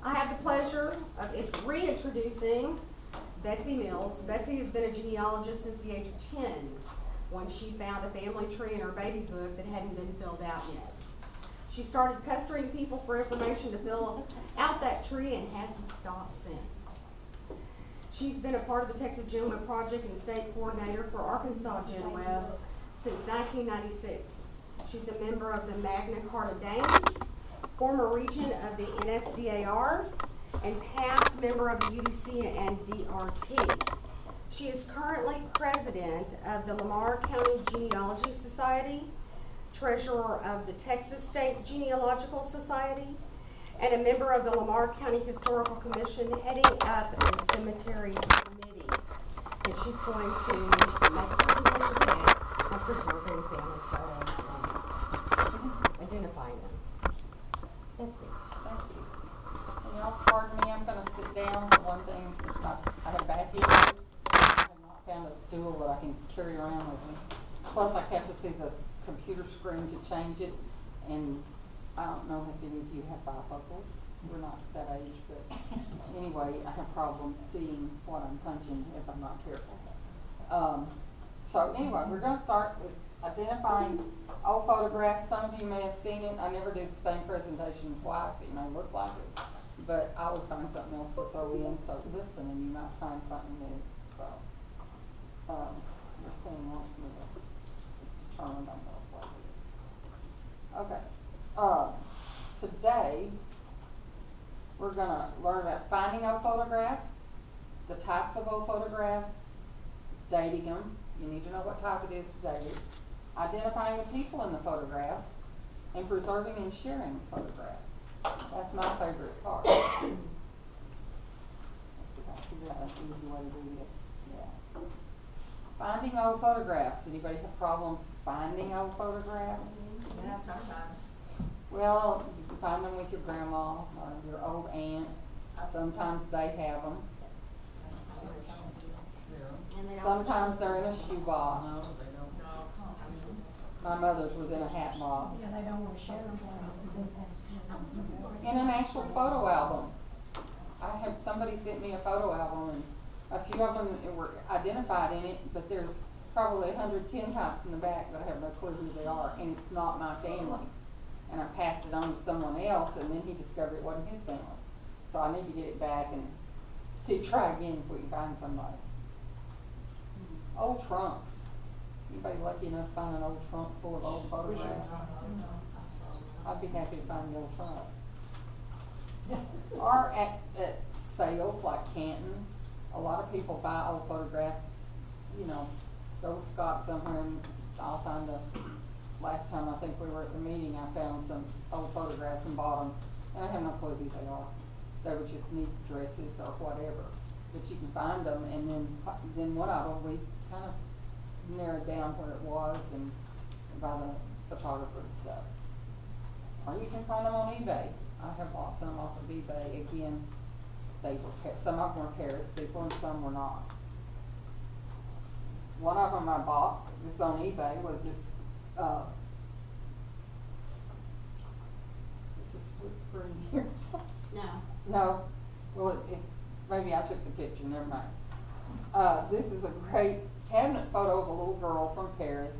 I have the pleasure of reintroducing Betsy Mills. Betsy has been a genealogist since the age of 10 when she found a family tree in her baby book that hadn't been filled out yet. She started pestering people for information to fill out that tree and hasn't stopped since. She's been a part of the TXGenWeb project and state coordinator for Arkansas GenWeb since 1996. She's a member of the Magna Carta Danes, former regent of the NSDAR, and past member of the UDC and DRT. She is currently president of the Lamar County Genealogy Society, treasurer of the Texas State Genealogical Society, and a member of the Lamar County Historical Commission, heading up the Cemeteries Committee. And she's going to make a presentation today on preserving family photos and identifying them. Betsy. Thank you. And y'all pardon me, I'm going to sit down for one thing. I have back issues. I have not found a stool that I can carry around with me. Plus, I have to see the computer screen to change it. And I don't know if any of you have bifocals. We're not that age, but anyway, I have problems seeing what I'm punching if I'm not careful. So anyway, we're going to start with identifying old photographs. Some of you may have seen it. I never do the same presentation twice. It may look like it, but I always find something else to throw in. So listen, and you might find something new. So this thing wants me to just determine I'm going to play with it. Okay. Today we're going to learn about finding old photographs, the types of old photographs, dating them. You need to know what type it is to date it. Identifying the people in the photographs, and preserving and sharing photographs. That's my favorite part. Let's see if I can figure out an easy way to do this. Yeah. Finding old photographs. Anybody have problems finding old photographs? Yeah, sometimes. Well, you can find them with your grandma or your old aunt. Sometimes they have them. Sometimes they're in a shoebox. No, they don't. My mother's was in a hat box. Yeah, they don't want to share them. In an actual photo album. I have somebody sent me a photo album, and a few of them were identified in it, but there's probably 110 types in the back that I have no clue who they are, and it's not my family. And I passed it on to someone else, and then he discovered it wasn't his family. So I need to get it back and try again if we can find somebody. Old trunks. Anybody lucky enough to find an old trunk full of old photographs? I'd be happy to find the old trunk. Or at sales like Canton, a lot of people buy old photographs. You know, go to Scott somewhere and I'll find last time I think we were at the meeting, I found some old photographs and bought them. And I have no clue who they are. They were just neat dresses or whatever. But you can find them, and then one of them we kind of narrowed down where it was and by the photographer and stuff. Or you can find them on eBay. I have bought some off of eBay. Again, they were some of them were Paris people and some were not. One of them I bought, this on eBay, was this. Is this split screen here? No. No. Well, it's maybe I took the picture. Never mind. This is a great cabinet photo of a little girl from Paris.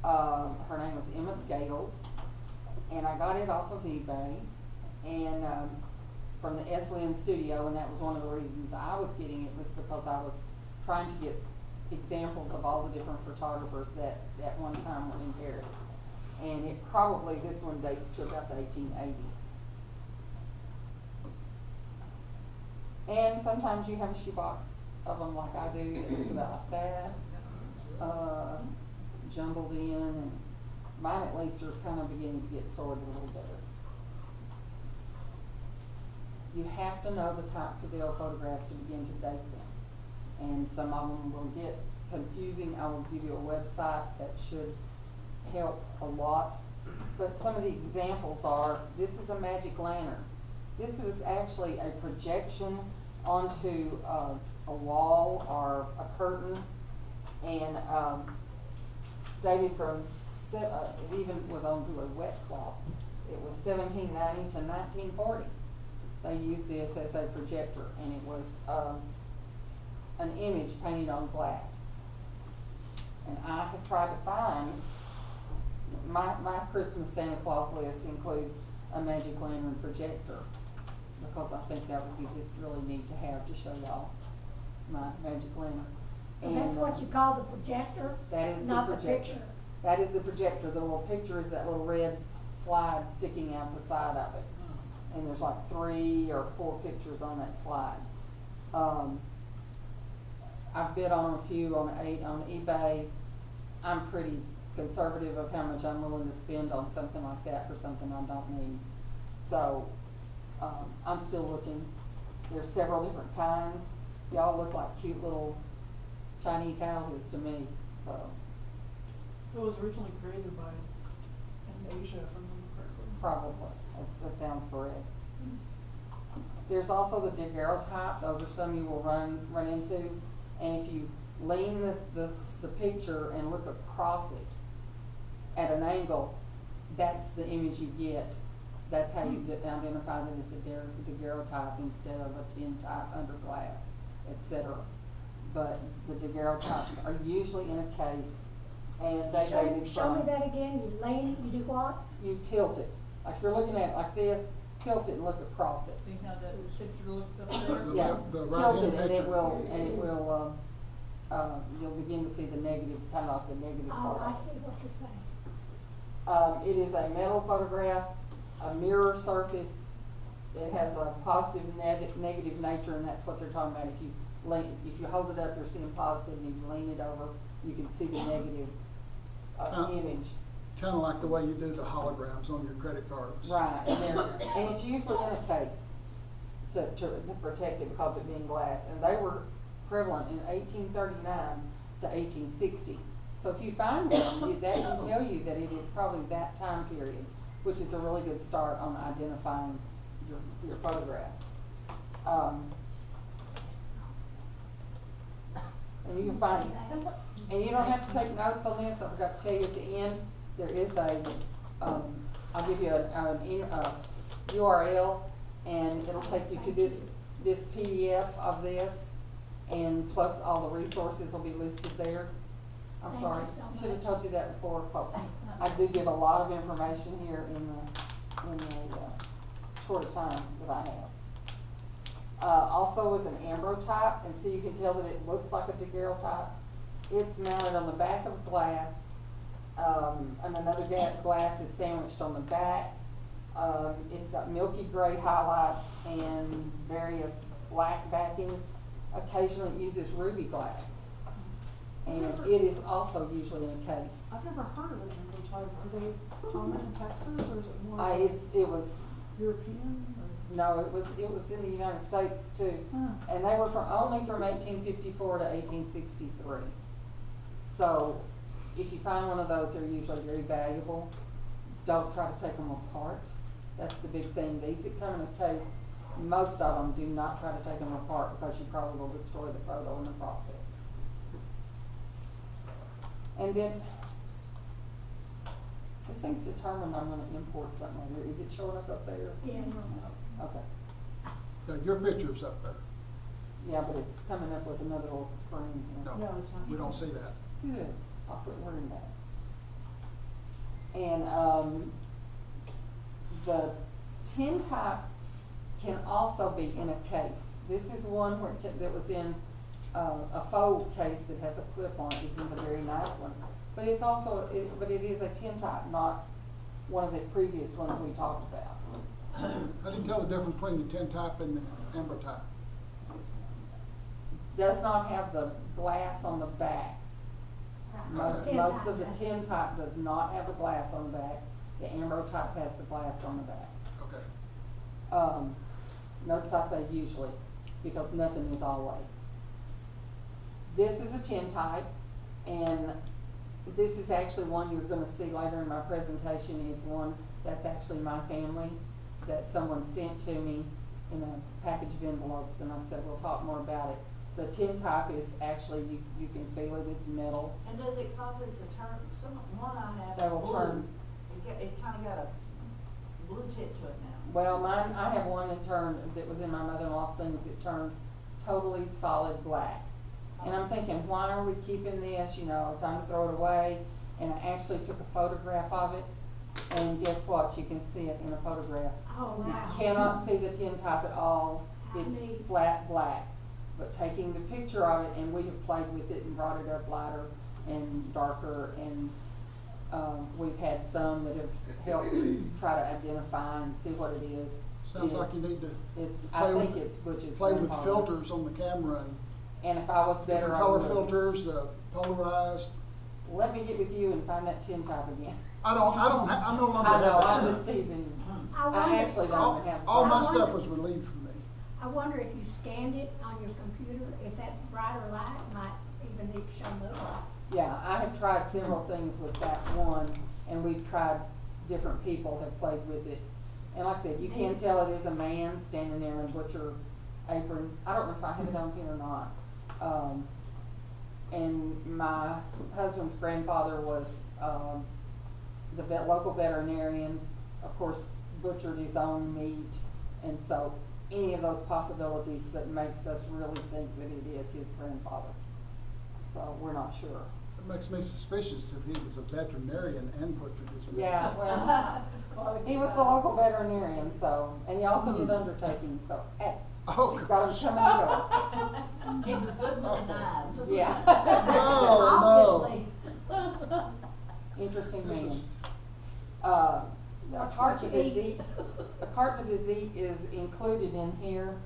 Her name was Emma Scales, and I got it off of eBay and from the Eslian studio, and that was one of the reasons I was getting it, was because I was trying to get examples of all the different photographers that at one time were in Paris. And it probably, this one dates to about the 1880s. And sometimes you have a shoebox of them like I do that looks about like that, jumbled in, and mine at least are kind of beginning to get sorted a little better. You have to know the types of the old photographs to begin to date them. And some of them will get confusing. I will give you a website that should help a lot. But some of the examples are, this is a magic lantern. This is actually a projection onto a wall or a curtain, and dated from, it even was onto a wet cloth. It was 1790 to 1940. they used this as a projector, and it was an image painted on glass. And I have tried to find, my Christmas Santa Claus list includes a magic lantern projector, because I think that would be just really neat to have to show y'all my magic lantern. So that's what you call the projector? That is not the projector. picture? That is the projector. The little picture is that little red slide sticking out the side of it. And there's like 3 or 4 pictures on that slide. I've bid on a few on eBay. I'm pretty conservative of how much I'm willing to spend on something like that for something I don't need. So I'm still looking. There's several different kinds. Y'all look like cute little Chinese houses to me. So It was originally created by in Asia, if I remember correctly. probably that sounds correct. There's also the Daguerreotype. Those are some you will run into. And if you lean the picture and look across it at an angle, that's the image you get. That's how you identify that it's a daguerreotype instead of a tintype under glass, etc. But the daguerreotypes are usually in a case, and they dated Show me from. that again. You lean it, you do what? You tilt it, like if you're looking at it like this, tilt it and look across it. See how that picture looks up there? Yeah, The tilt right-hand it and it picture. will, you'll begin to see the negative, kind of like the negative Oh, part. I see what you're saying. It is a metal photograph, a mirror surface. It has a positive and negative nature, and that's what they're talking about. If you hold it up, you're seeing positive, and if you lean it over, you can see the negative image. Kind of like the way you do the holograms on your credit cards. Right, and it's usually in a case to protect it because of being glass. And they were prevalent in 1839 to 1860. So if you find one, that can tell you that it is probably that time period, which is a really good start on identifying your photograph. And you can find, and you don't have to take notes on this. I forgot to tell you at the end, there is I'll give you a URL, and it'll take you to this PDF of this, and plus all the resources will be listed there. I'm Thank sorry, you so should have much. told you that before, because Thank you. I do give a lot of information here in the short time that I have. Also is an Ambrotype, and so you can tell that it looks like a daguerreotype. It's mounted on the back of glass, and another glass is sandwiched on the back. It's got milky gray highlights and various black backings. Occasionally it uses ruby glass. And it is also usually in a case. I've never heard of an Ambrotype. Are they common in Texas, or is it more It was European? no, it was in the United States too, and they were only from 1854 to 1863. So, if you find one of those, they're usually very valuable. Don't try to take them apart. That's the big thing. These that come in a case, most of them do not try to take them apart because you probably will destroy the photo in the process. And then, this thing's determined I'm going to import something over here. Is it showing up there? Yes. Okay. Now, your picture's up there. Yeah, but it's coming up with another little screen here. No, it's not. We don't see that. Good. I'll quit worrying about it. And the tintype can also be in a case. This is one that was in a faux case that has a clip on it. This is a very nice one. But it's also, but it is a tintype, not one of the previous ones we talked about. How do you tell the difference between the tintype and the ambrotype? Does not have the glass on the back. Most of the Tintype. tintype does not have the glass on the back. The Ambrotype has the glass on the back. Okay. Notice I say usually, because nothing is always. This is a tintype, and this is actually one you're going to see later in my presentation. Is one that's actually my family that someone sent to me in a package of envelopes, and I said we'll talk more about it. The tintype is actually, you can feel it, it's metal. And does it cause it to turn, one I have They will blue, turn. it's kinda got a blue tip to it now. Well, mine, I have one that turned, that was in my mother-in-law's things, it turned totally solid black. And I'm thinking, why are we keeping this, you know, time to throw it away? And I actually took a photograph of it, and guess what, you can see it in a photograph. Oh, You wow. cannot see the tintype at all, it's Neat. flat black. But taking the picture of it, and we have played with it and brought it up lighter and darker, and we've had some that have helped try to identify and see what it is. Sounds like you need to It's, play I think with- it's Butch's play with grandfather. filters on the camera and And if I was better, different I color would. filters, polarized. Let me get with you and find that tintype again. I no longer I have know, that I'm stuff. just teasing. I I wonder, actually don't have. All my I stuff wonder- was relieved from me. I wonder if you scanned it on your computer, if that brighter light might even show those. Yeah, I have tried several things with that one, and we've tried, different people have played with it. And like I said, you can tell it is a man standing there in a butcher apron. I don't know if I have it on here or not. And my husband's grandfather was, the local veterinarian, of course, butchered his own meat. And so any of those possibilities that makes us really think that it is his grandfather. So we're not sure. It makes me suspicious if he was a veterinarian and butchered his meat. Yeah, well, he was the local veterinarian, so, and he also did undertaking, so, hey, Oh, he's got him coming and It was good with the knives. going. Yeah. No, Obviously. Interesting This man. is- A Watch carton what of you his eat. a carton of his eat is included in here,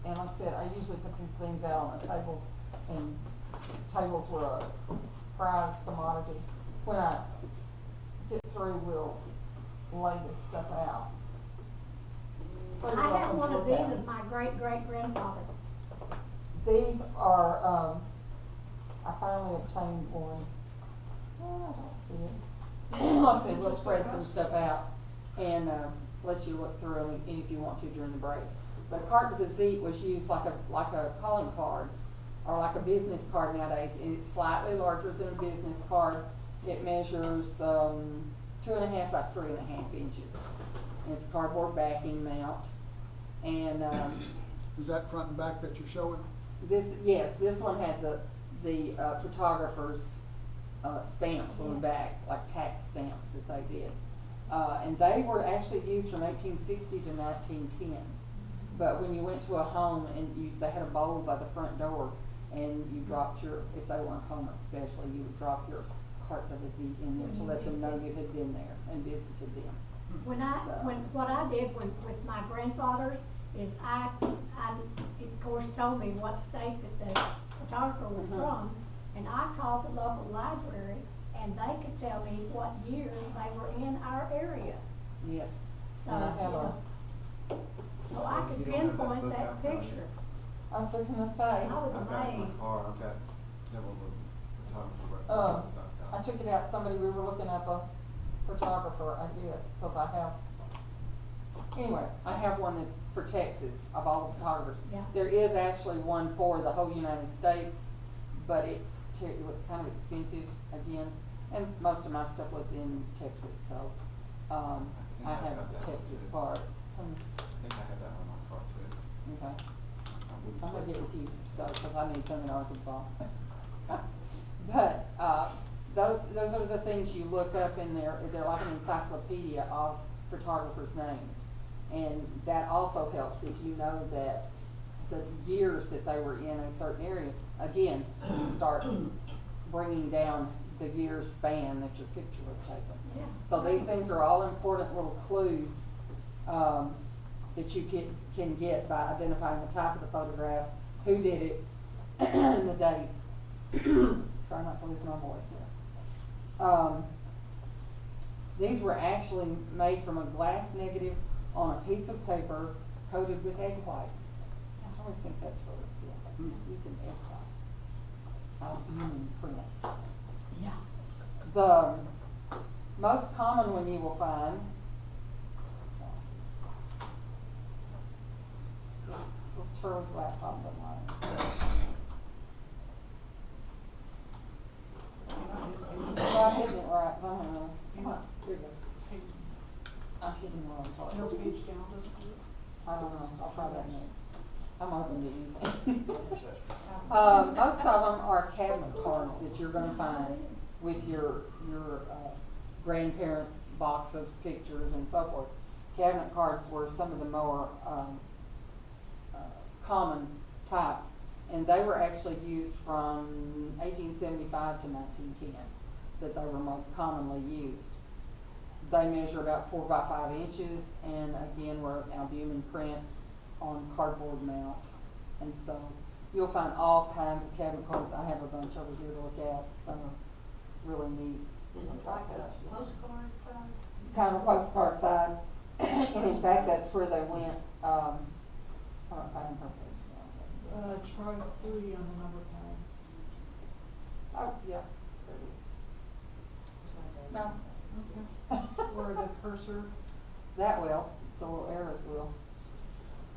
and like I said, I usually put these things out on a table, and tables were a prized commodity. When I get through, we'll lay this stuff out. So you're I have welcome one to of look these at it. of my great-great-grandfather. These are, I finally obtained one. Oh, I don't see it. Like I said, we'll spread some stuff out and, let you look through them if you want to during the break. But a carte de visite was used like a calling card or like a business card nowadays. It's slightly larger than a business card. It measures, 2.5 by 3.5 inches. And it's a cardboard backing mount. And, Is that front and back that you're showing? yes, this one had the photographer's stamps on the back, like tax stamps that they did. And they were actually used from 1860 to 1910. But when you went to a home and they had a bowl by the front door, and you dropped if they weren't home especially, you would drop your carte de visite in there to let them know you had been there and visited them. What I did with my grandfathers is I of course told me what state that the photographer was from, and I called the local library, and they could tell me what years they were in our area. Yes. So, And I have you know, so I could You don't have that pinpoint book that out now, picture. I was fixing to say, I was I've got it in my amazed. car, I've got several of the photographers. I took it out, we were looking up a photographer, I guess, because I have one that's for Texas of all the photographers. Yeah. There is actually one for the whole United States, but it was kind of expensive again, and most of my stuff was in Texas, so, I have the Texas part. I think I have that one in my car too. Okay. I'm gonna get with you, so, cause I need some in Arkansas. But, those are the things you look up in there, they're like an encyclopedia of photographers' names. And that also helps if you know that the years that they were in a certain area, again, starts bringing down the year span that your picture was taken. Yeah. So these things are all important little clues, that you can get by identifying the type of the photograph, who did it, and the dates. Try not to lose my voice here. These were actually made from a glass negative on a piece of paper coated with egg whites. I always think that's really cool, using egg whites out of human prints. Yeah. The most common one you will find, this Charlie's laptop, but mine. I'm not hitting it right somehow. Come on, here you go. getting wrong place. No TXGenWeb doesn't do it. I don't know, I'll try that next. I'm open to anything. Most of them are cabinet cards that you're gonna find with your grandparents' box of pictures and so forth. Cabinet cards were some of the more, common types, and they were actually used from 1875 to 1910, that they were most commonly used. They measure about 4 by 5 inches, and again, were albumin print on cardboard mount. And so you'll find all kinds of cabinet cards. I have a bunch over here to look at, so really neat. Is it like a postcard size? Kind of postcard size. And in fact, that's where they went, I don't find her page now. Try 3 on the number pad. Oh, yeah, there it is. No. Or the cursor. That will, the little arrows will.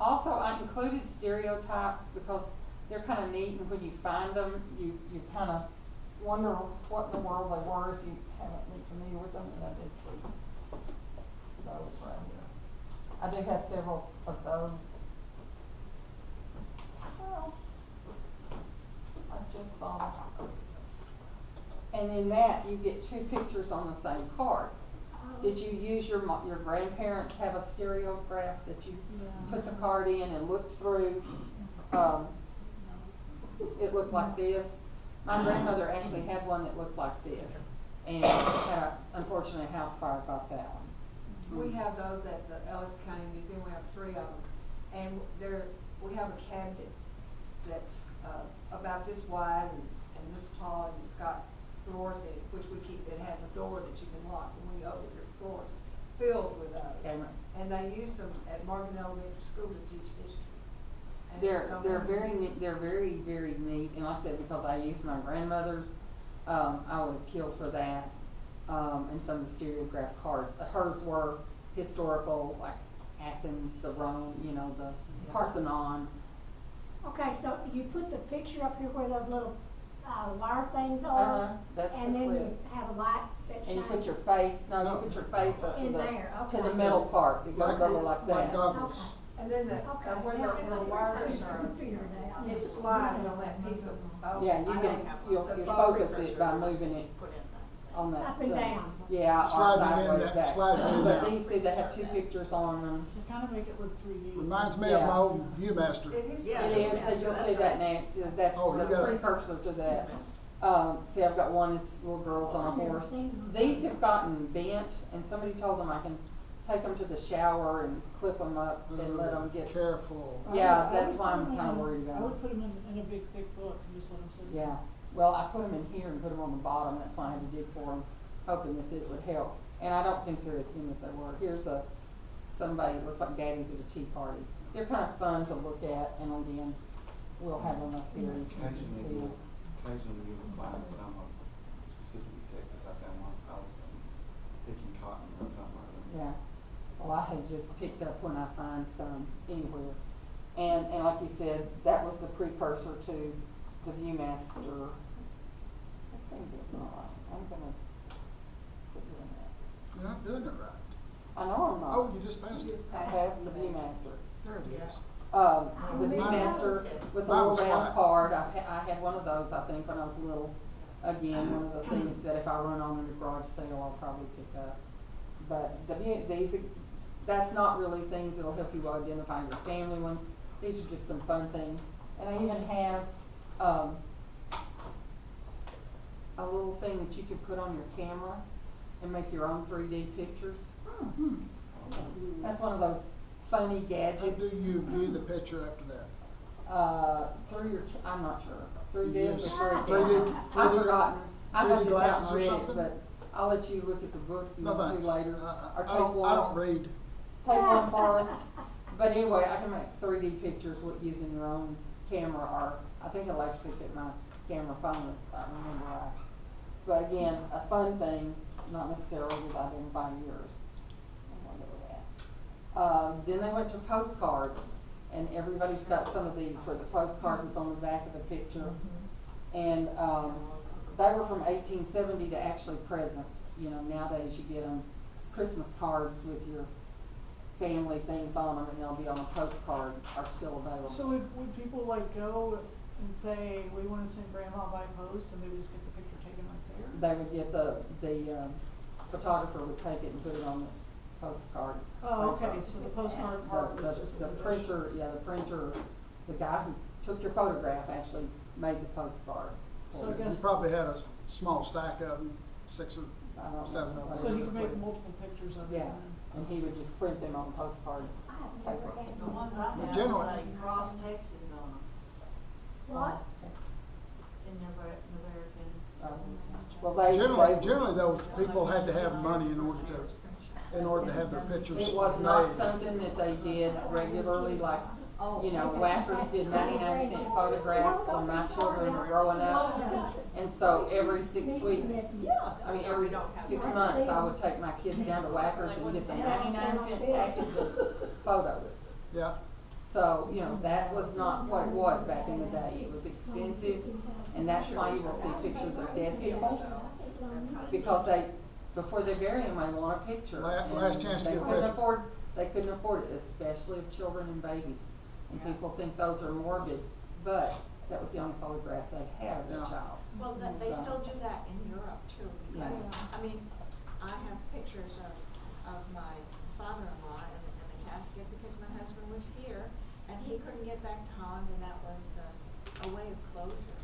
Also, I included stereotypes because they're kind of neat, and when you find them, you kind of wonder what in the world they were if you haven't been familiar with them. And I did see those right here. I do have several of those. Well, I just saw them. And in that, you get 2 pictures on the same card. Did you use your grandparents have a stereograph that you put the card in and looked through? It looked like this. My grandmother actually had one that looked like this, and unfortunately, a house fire got that one. We have those at the Ellis County Museum. We have 3 of them, and we have a cabinet that's about this wide and this tall, and it's got drawers in it, which we keep. It has a door that you can lock, and when you open your drawers, filled with those. Okay. And they used them at Morgan Elementary School to teach history. And They're very neat. They're very, very neat. And like I said, because I used my grandmother's, I would have killed for that. And some of the stereograph cards. Hers were historical, like Athens, the Rome, the Parthenon. Okay, so you put the picture up here where those little wire things are, That's and the then clip. you have a light that And you shines. put your face. No, you put your face up In to there, the okay. middle part. It goes over like Like that. goggles. Okay. And then Okay. where Now, the it's little a- wires I are, couldn't figure it out. it slides on that piece of. Yeah, you can. You'll focus it by moving it on that. Up and down. Yeah, or Sliding in sideways that- back. sliding in But down. these, see, they have 2 pictures on them. They kind of make it look 3D. Reminds me Yeah. of my old Viewmaster. It is. Yeah. It is, so you'll see that next. That's Oh, you the got it. precursor to that. See, I've got one that's little girls on a I've never horse. seen them. These have gotten bent, and somebody told them I can take them to the shower and clip them up and let them get. Careful. Yeah, I that's would why put I'm 'em kinda in- worried about I it. would put them in a big thick book and just let them sit. Yeah, well, I put them in here and put them on the bottom. That's why I had to dig for them, hoping that it would help. And I don't think they're as thin as they were. Here's somebody, looks like Daddy's at a tea party. They're kind of fun to look at, and again, we'll have them up here and you can see them. Occasionally you will find some of, specifically Texas, I found one, I was picking cotton or something like that. Yeah, well, I had just picked up when I find some anywhere. And like you said, that was the precursor to the Viewmaster. This thing just not right. I'm gonna put you in that. You're not doing it right. I know I'm not. Oh, you just passed it. I passed the Viewmaster. There it is. The Viewmaster with the Mine little was round white. card, I had one of those, I think, when I was little. Again, one of the things that if I run on in the garage sale, I'll probably pick up. But that's not really things that'll help you identify your family ones. These are just some fun things. And I even have, a little thing that you can put on your camera and make your own 3D pictures. That's one of those funny How gadgets. do you view the picture after that? Through your, I'm not sure, through this Use or through 3D it. I've forgotten. I got 3D this glasses out or and read it, something? but I'll let you look at the book if you No want thanks. to later. Or I take don't one. read. Take one for us. But anyway, I can make 3D pictures with using your own camera, or I think it'll actually fit my camera phone if I remember right. But again, a fun thing, not necessarily with identifying yours. I wonder that. Then they went to postcards, and everybody's got some of these where the postcard was on the back of the picture. And they were from 1870 to actually present. Nowadays you get them Christmas cards with your family things on them, and they'll be on a postcard, are still available. So would people like go and say, we wanna send grandma by post, and they would just get the picture taken right there? They would get the photographer would take it and put it on this postcard. Oh, okay, so the postcard part was just The printer, the guy who took your photograph actually made the postcard. So I You guess, probably had a small stack of them, 6 or I don't know, 7 of them. so he could make multiple pictures of it. Yeah, and he would just print them on postcard. I have never had The ones I But have generally- say cross Texas on them What? in American. Well, they. Generally those people had to have money in order to have their pictures made. It was not something that they did regularly, like, you know, Whackers did 99-cent photographs when my children were growing up. And so every 6 weeks, every 6 months, I would take my kids down to Whackers and get the 99-cent package of photos. Yeah, So, you know, that was not what it was back in the day. It was expensive, and that's why you will see pictures of dead people, because before they bury them, they want a picture. Last chance to They get a couldn't picture. They couldn't afford it, especially of children and babies. And people think those are morbid, but that was the only photograph they had of the Yeah. child. Well, they still do that in Europe too, because, Yeah. I mean, I have pictures of my father-in-law in the casket because my husband was here and he couldn't get back to Holland, and that was a way of closure.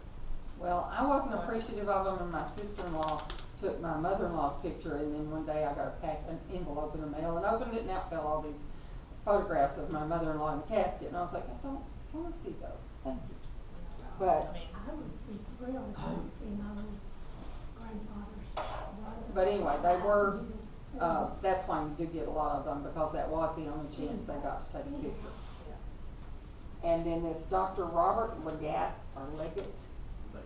Well, I wasn't appreciative of them, and my sister-in-law took my mother-in-law's picture, and then one day I got an envelope in the mail and opened it, and out fell all these photographs of my mother-in-law in the casket, and I was like, I don't want to see those, thank you. But, I would be thrilled if I could see my own grandfather's. but anyway, they were, that's why you do get a lot of them, because that was the only chance they got to take a picture. And then this Dr. Robert Leggett,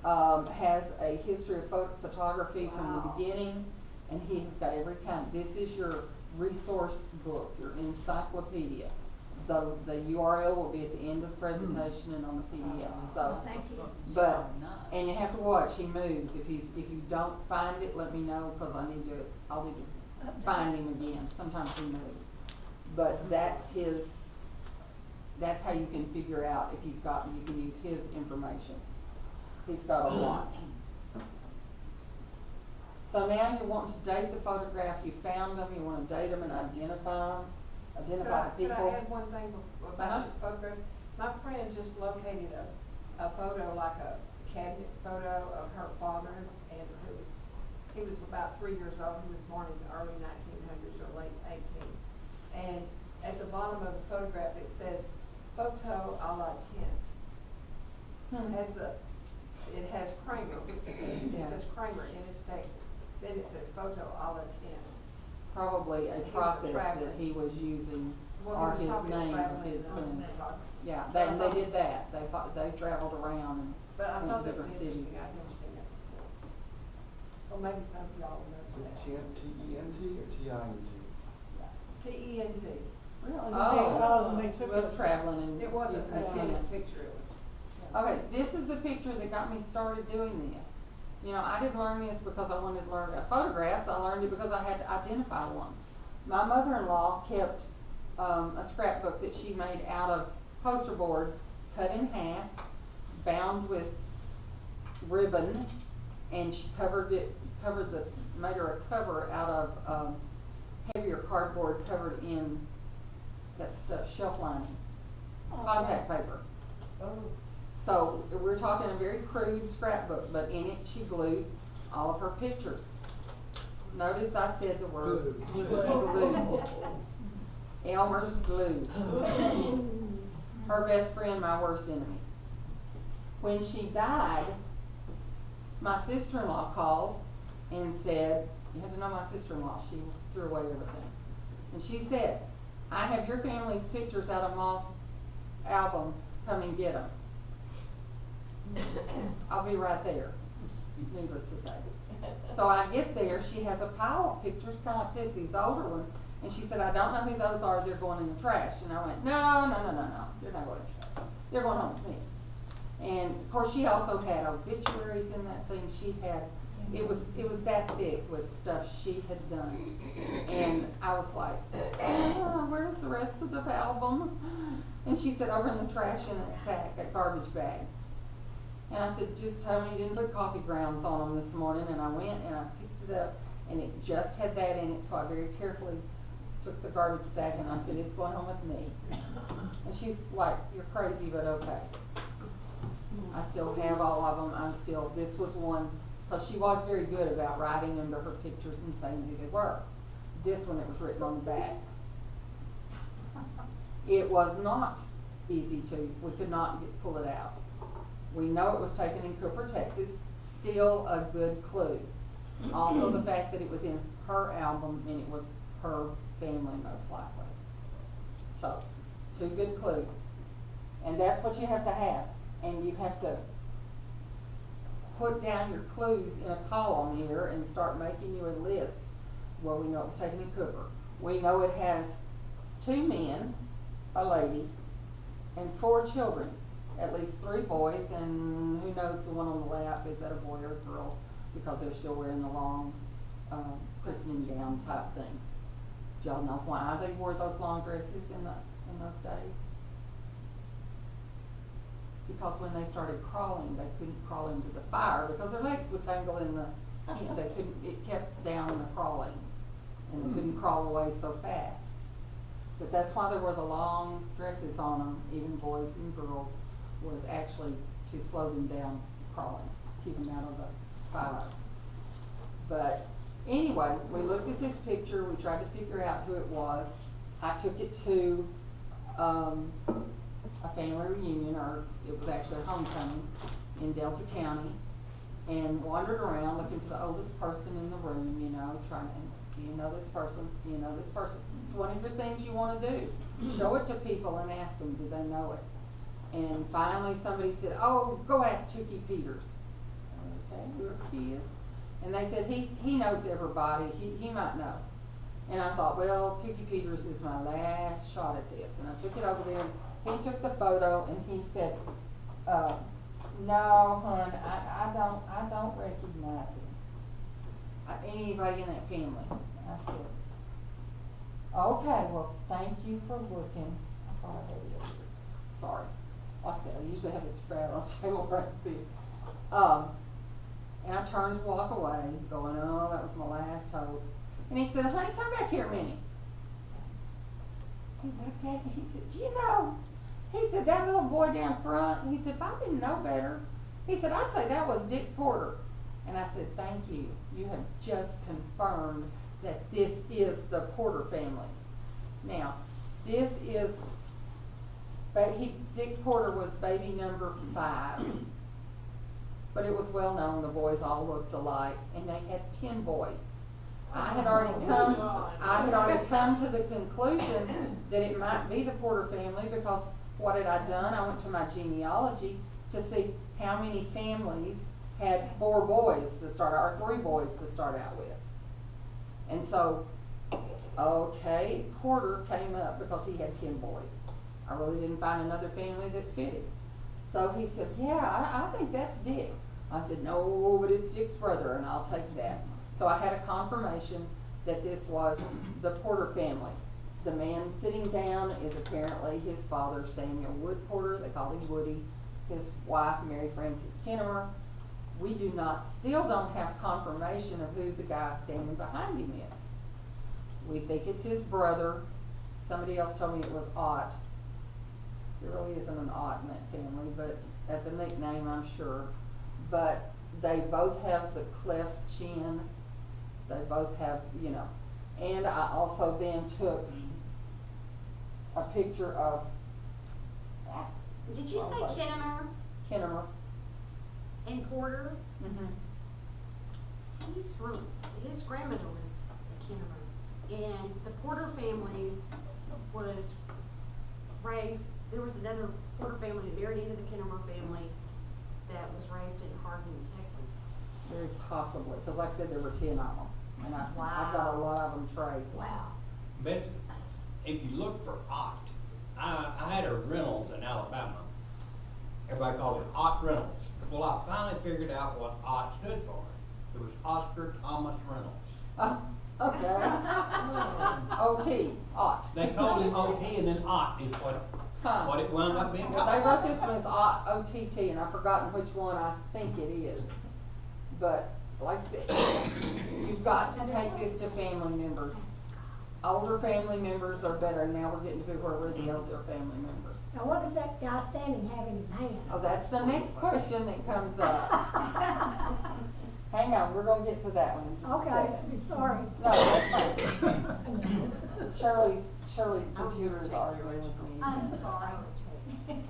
has a history of photography from the beginning, and he's got every kind. This is your resource book, your encyclopedia. The URL will be at the end of the presentation and on the PDF. So, Thank you. but and you have to watch. He moves. If you don't find it, let me know, because I'll need to find him again. Sometimes he moves, but that's how you can figure out if you can use his information. He's got a lot. So now you want to date the photograph. You found them. You want to date them and identify them. Identify the people. Could I add one thing about your photographs? My friend just located a photo, like a cabinet photo of her father, and he was about 3 years old. He was born in the early 1900s or late 18. And at the bottom of the photograph it says, "Photo a la tint." It has Kramer, it says Kramer, Ennis, Texas. Then it says "Photo a la tint." Probably a He was process traveling. that he was using, Well, or he was his probably name, traveling his as a name. photographer. Yeah, they did that. They traveled around and But I went thought to that was different cities. interesting, I've never seen that before. Well, maybe some of y'all will notice that. T-E-N-T or T-I-N-T? T-E-N-T. Really? And they took was it. traveling and It wasn't using a the tinted tinted. picture, it was. Okay, this is the picture that got me started doing this. You know, I didn't learn this because I wanted to learn about photographs. I learned it because I had to identify one. My mother-in-law kept a scrapbook that she made out of poster board, cut in half, bound with ribbon, and she made her a cover out of heavier cardboard covered in that stuff, shelf lining, contact paper. So we're talking a very crude scrapbook, but in it she glued all of her pictures. Notice I said the word glue. Elmer's glue. Her best friend, my worst enemy. When she died, my sister-in-law called and said, you had to know my sister-in-law, she threw away everything. And she said, I have your family's pictures out of Ma's album, come and get them. I'll be right there, needless to say. So I get there, she has a pile of pictures, kind of like this, these older ones, and she said, I don't know who those are, they're going in the trash. And I went, no, they're not going in the trash. They're going home with me. And of course, she also had obituaries in that thing. She had, it was that thick with stuff she had done. And I was like, where's the rest of the album? And she said, over in the trash in that sack, that garbage bag. And I said, just tell me you didn't put coffee grounds on them this morning. And I went and I picked it up, and it just had that in it, so I very carefully took the garbage sack and I said, it's going home with me. And she's like, you're crazy, but okay. I still have all of them. This was one, because she was very good about writing under her pictures and saying who they were. This one, it was written on the back. It was not easy we could not pull it out. We know it was taken in Cooper, Texas, still a good clue. Also the fact that it was in her album and it was her family most likely. So, 2 good clues. And that's what you have to have. And you have to put down your clues in a column here and start making you a list. Well, we know it was taken in Cooper. We know it has 2 men, a lady, and 4 children. At least 3 boys, and who knows the one on the lap, is that a boy or a girl? Because they're still wearing the long christening gown type things. Do y'all know why they wore those long dresses in those days? Because when they started crawling, they couldn't crawl into the fire because their legs would tangle in the, they couldn't, it kept down in the crawling, and they couldn't crawl away so fast. But that's why they wore the long dresses on them, even boys and girls, was actually to slow them down crawling, keep them out of the fire. But anyway, we looked at this picture, we tried to figure out who it was. I took it to a family reunion, or it was actually a homecoming in Delta County, and wandered around looking for the oldest person in the room, you know, trying to, do you know this person? Do you know this person? It's one of the things you want to do. Show it to people and ask them, do they know it? And finally somebody said, oh, go ask Tukey Peters. Okay, whoever he is. And they said, he knows everybody, he might know. And I thought, well, Tukey Peters is my last shot at this. And I took it over there, and he took the photo, and he said, no, hon, I don't recognize him. Anybody in that family. I said, okay, well, thank you for looking. I thought I had it over here. Sorry. Like I said, I usually have this spread on the table where I can see it. And I turned to walk away, going, oh, that was my last hope. And he said, honey, come back here a minute. He looked at me, he said, do you know? He said, that little boy down front, he said, if I didn't know better, he said, I'd say that was Dick Porter. And I said, thank you. You have just confirmed that this is the Porter family. Now, this is, Dick Porter was baby number 5. But it was well known the boys all looked alike, and they had 10 boys. I had already come to the conclusion that it might be the Porter family, because what had I done? I went to my genealogy to see how many families had 4 boys to start out, or 3 boys to start out with. And so, okay, Porter came up because he had 10 boys. I really didn't find another family that fitted. So he said, yeah, I think that's Dick. I said, no, but it's Dick's brother, and I'll take that. So I had a confirmation that this was the Porter family. The man sitting down is apparently his father, Samuel Wood Porter. They called him Woody. His wife, Mary Frances Kennemer. We still don't have confirmation of who the guy standing behind him is. We think it's his brother. Somebody else told me it was Ott. There really isn't an Ott in that family, but that's a nickname, I'm sure. But they both have the cleft chin. They both have, you know. And I also then took a picture of. Did you say Kennemer Kennemer. and Porter? Mm-hmm. His grandmother was a Kennemer, and the Porter family was raised. There was another Porter family that married into the Kennemer family that was raised in Hardin, Texas. Very possibly, because like I said, there were 10 of them, and I've got a lot of them traced. Wow. Betsy, if you look for Ott, I had a Reynolds in Alabama. Everybody called it Ott Reynolds. Well, I finally figured out what Ott stood for. It was Oscar Thomas Reynolds. Okay. OT, Ot. They called him OT and then Ott is what it wound up being They called. wrote this one as OTT, and I've forgotten which one I think it is. But like I said, you've got to take this to family members. Older family members are better. Now we're getting to where we're the older family members. Now, what does that guy standing have in his hand? Oh, that's the next question that comes up. Hang on, we're gonna get to that one in just a Okay, second. sorry. No, that's fine. Shirley's computer is arguing with me. I'm sorry.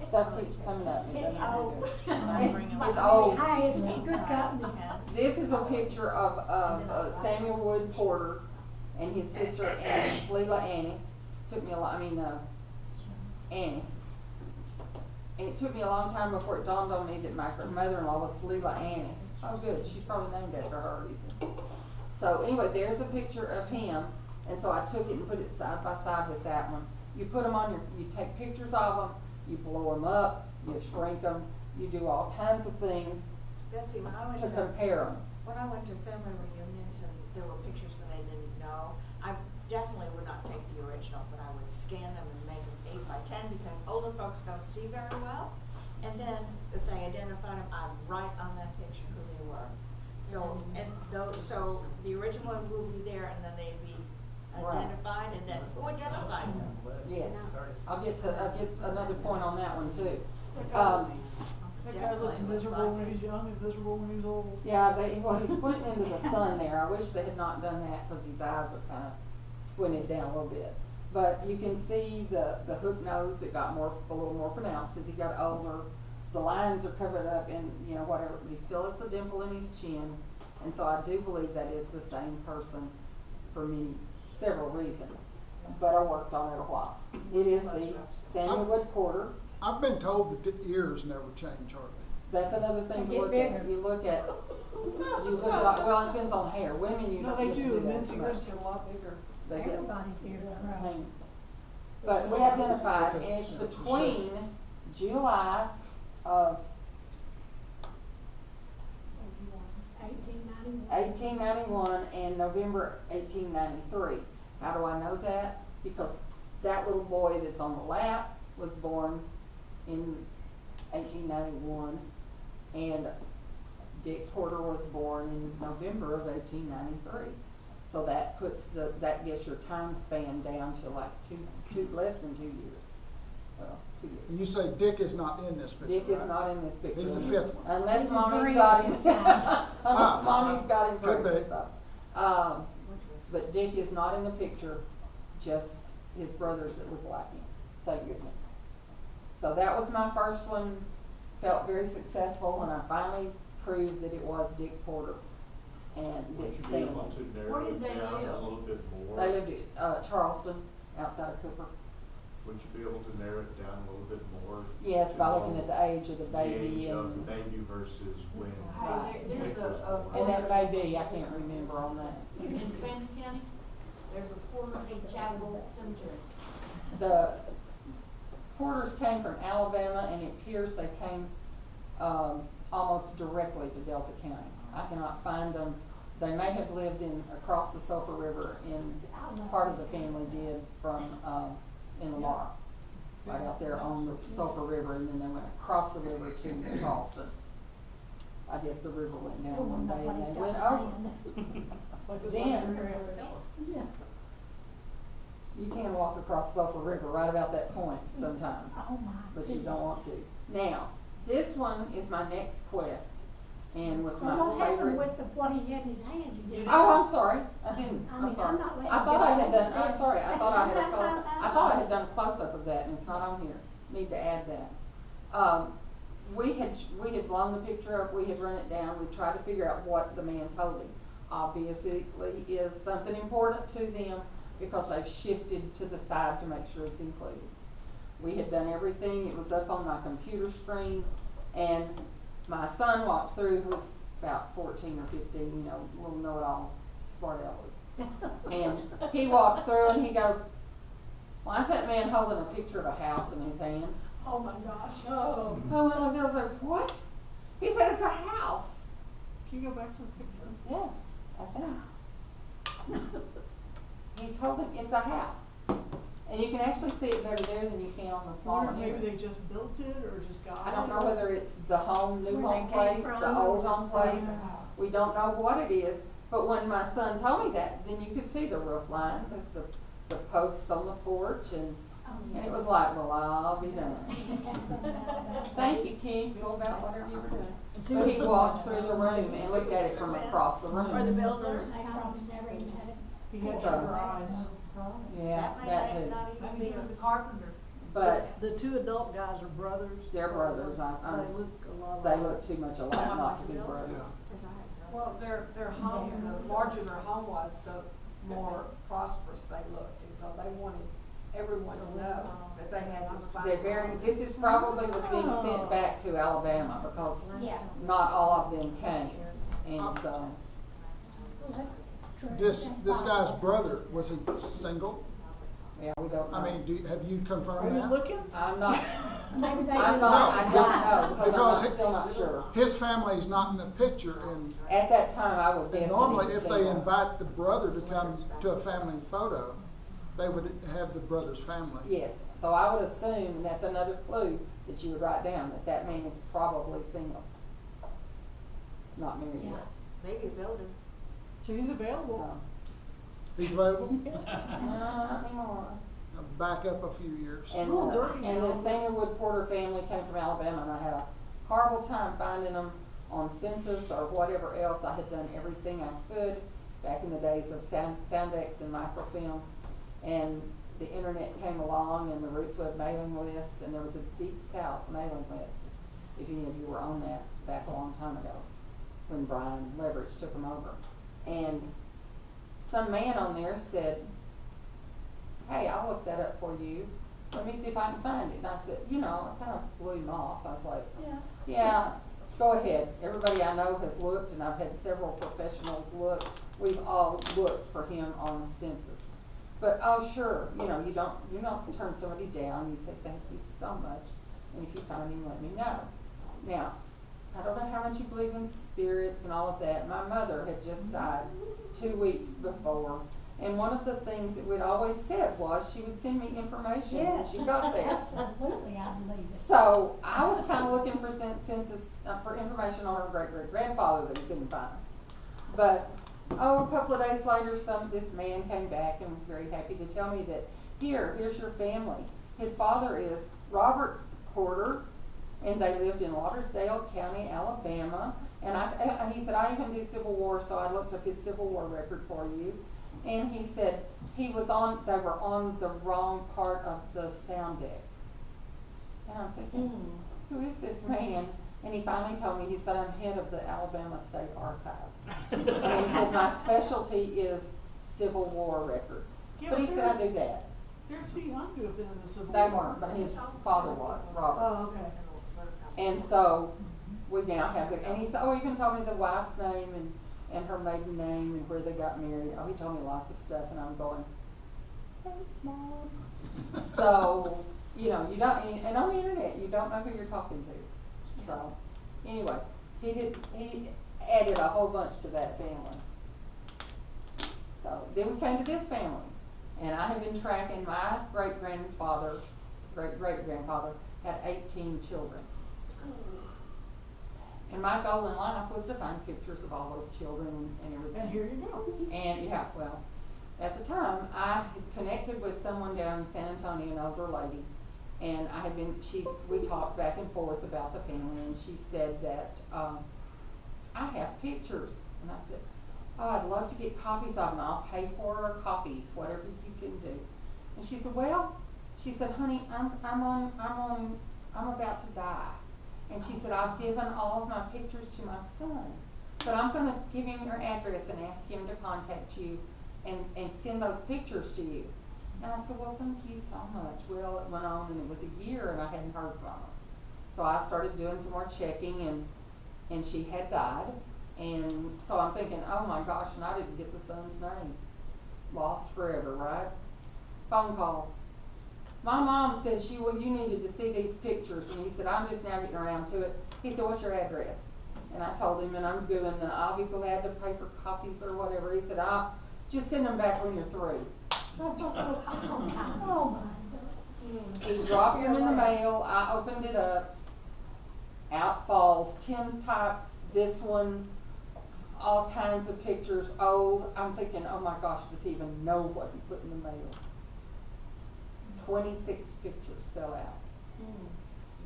Stuff keeps coming up. and it It's doesn't look old. good. It's old. Hey, it's good company. This is a picture of Samuel Wood Porter and his sister Annis, Leela Annis. Took me a lot, Annis. And it took me a long time before it dawned on me that my mother-in-law was Leela Annis. Oh good, she's probably named after her even. So anyway, there's a picture of him, and so I took it and put it side by side with that one. You put them on you take pictures of them, you blow them up, you shrink them, you do all kinds of things Betsy, when I went to compare them. when I went to family reunions and there were pictures that I didn't know, I definitely would not take the original, but I would scan them and make them 8 by 10 because older folks don't see very well. And then if they identified them, I'd write on that picture who they were. So so the original one will be there, and then they'd be identified, and then who identified them? Yes, I'll get another point on that one too. That guy looked miserable when he's young and miserable when he's old. Yeah, he's squinting into the sun there. I wish they had not done that because his eyes are kind of squinted down a little bit. But you can see the hook nose that got a little more pronounced as he got older. The lines are covered up and, whatever, but he still has the dimple in his chin. And so I do believe that is the same person for several reasons. But I worked on it a while. It is the Samuel Wood Porter. I've been told that the ears never change hardly. That's another thing to Get look bigger. at. You look at, well, it depends on hair. Women, you No, don't they get to do, do that men's too ears much. get a lot bigger. They get, Everybody's here, right? but we identified, and it's between July of 1891 and November 1893. How do I know that? Because that little boy that's on the lap was born in 1891, and Dick Porter was born in November of 1893. So that that gets your time span down to like less than 2 years. Well, 2 years. And you say Dick is not in this picture, Dick right? is not in this picture. He's the fifth one. Unless He's a mommy's dream got him. this time. Unless mommy's got him Could pregnant. be. So. But Dick is not in the picture, just his brothers that look like him. Thank goodness. So that was my first one. Felt very successful when I finally proved that it was Dick Porter and Would Dick's you be able family. to Where narrow did it they down live? a little bit more? They lived at Charleston, outside of Cooper. Would you be able to narrow it down a little bit more? Yes, to by know looking at the age of the The baby age of and, the baby versus when Right. Hey, Dick there's was born. and that may be, I can't remember on that. in Fannin County, there's a Porter's Chapel Cemetery. The Porters came from Alabama, and it appears they came almost directly to Delta County. I cannot find them. They may have lived across the Sulphur River, part of the family did from in Lamar, right out there on the Sulphur River, and then they went across the river to Charleston. I guess the river went down one day and they went over. Like the Dan. Siberian Bridge. Yeah. You can walk across Sulphur River right about that point sometimes, Oh, my but you goodness. don't want to. Now, this one is my next quest, and was So my what happened favorite. with what he had in his hand? You did. Oh, I'm sorry. I didn't. I I'm mean, sorry. I'm not letting I you thought go I had with done. I'm this. sorry. I thought I had. I thought I had done a close up of that, and it's not on here. Need to add that. We had blown the picture up. We had run it down. We tried to figure out what the man's holding. Obviously, is something important to them because they've shifted to the side to make sure it's included. We had done everything. It was up on my computer screen, and my son walked through, who was about 14 or 15, little know-it-all, smart aleck. And he walked through and he goes, "Why is that man holding a picture of a house in his hand?" Oh, my gosh. Oh, well, I was like, "What?" He said, "It's a house." Can you go back to the picture? Yeah, I think. He's holding, it's a house. And you can actually see it better there than you can on the I smaller wonder if unit. maybe they just built it or just got it. I don't know whether it's the home, new Where they home came place, from, the or old just home bought place. their house. We don't know what it is, but when my son told me that, then you could see the roof line, the posts on the porch, and it was like, well, I'll be done. Thank you, Keith, go about whatever you were doing. But he walked through the room and looked at it from across the Or the room. builders. I probably never even had it. He had So- sugar eyes. Yeah, That may that not too. even be. a carpenter. But The two adult guys are brothers. they're brothers, They look a lot they alike. look too much alike not to be brothers. Yeah. Well, their homes, the larger their home was, the more prosperous they looked, and so they wanted everyone to know that they had this fine. They're very, this is probably was being sent back to Alabama because Yeah. not all of them came. And so, Well, that's true. This That's guy's possible. brother, was he single? yeah, we don't know. I mean, have you Are confirmed you that? looking? I'm not, Maybe they I'm didn't not, I like don't that. know, because Because I'm it- still not sure. His family's not in the picture, and At that time, I would guess that normally he was if they single. invite the brother to come to a family photo, they would have the brother's family. Yes, so I would assume, and that's another clue that you would write down, that that man is probably single. Not married Yeah. yet, Maybe a builder. She's available. so. He's available? No, not anymore. Back up a few years. And, Little dirty and now. the Sandalwood Porter family came from Alabama, and I had a horrible time finding them on census or whatever else. I had done everything I could back in the days of Soundex and microfilm, and the internet came along and the Rootsweb mailing list, and there was a Deep South mailing list, if any of you were on that back a long time ago, when Brian Leverage took them over. And some man on there said, hey, I'll look that up for you. Let me see if I can find it. And I said, you know, I kind of blew him off. I was like, yeah, go ahead. Everybody I know has looked, and I've had several professionals look. We've all looked for him on the census. But, oh, sure, you know, you don't turn somebody down. You say, thank you so much. And if you find him, let me know. Now, I don't know how much you believe in spirits and all of that. My mother had just died 2 weeks before. And one of the things that we'd always said was she would send me information when Yes. she got there. Absolutely, I believe it. So I was kind of looking for census, for information on her great-great-grandfather that we couldn't find. But, a couple of days later, this man came back and was very happy to tell me that, here's your family. His father is Robert Porter, and they lived in Lauderdale County, Alabama. And he said, I even do Civil War, so I looked up his Civil War record for you. And he said they were on the wrong part of the Soundex. And I'm thinking, who is this man? And he finally told me, he said, I'm head of the Alabama State Archives. And he said, my specialty is Civil War records. Yeah, But he but said, I do that. They're too young to have been in the Civil They War. weren't, but his father was, Robert. Oh, okay. And so we now have it. And he said, he even told me the wife's name and her maiden name and where they got married. Oh, he told me lots of stuff, and I'm going, thanks, Mom. So, you know, you don't, and on the internet, you don't know who you're talking to. So, anyway, he added a whole bunch to that family. So, then we came to this family, and I have been tracking my great-grandfather had 18 children. And my goal in life was to find pictures of all those children and everything. And here you go. And yeah, well, at the time, I had connected with someone down in San Antonio, an older lady, and we talked back and forth about the family, and she said that, I have pictures. And I said, oh, I'd love to get copies of them. I'll pay for copies, whatever you can do. And she said, honey, I'm about to die. And she said, I've given all of my pictures to my son, but I'm going to give him your address and ask him to contact you and send those pictures to you. And I said, well, thank you so much. Well, it went on, and it was a year, and I hadn't heard from her. So I started doing some more checking, and she had died. And so I'm thinking, oh my gosh, and I didn't get the son's name. Lost forever, right? Phone call. My mom said you needed to see these pictures, and he said, I'm just now getting around to it. He said, what's your address? And I told him, and I'll be glad to pay for copies or whatever. He said, Just send them back when you're through. Oh, my He dropped them in the mail, I opened it up, out falls Tintypes, this one, all kinds of pictures, old. I'm thinking, oh my gosh, does he even know what he put in the mail? 26 pictures fell out.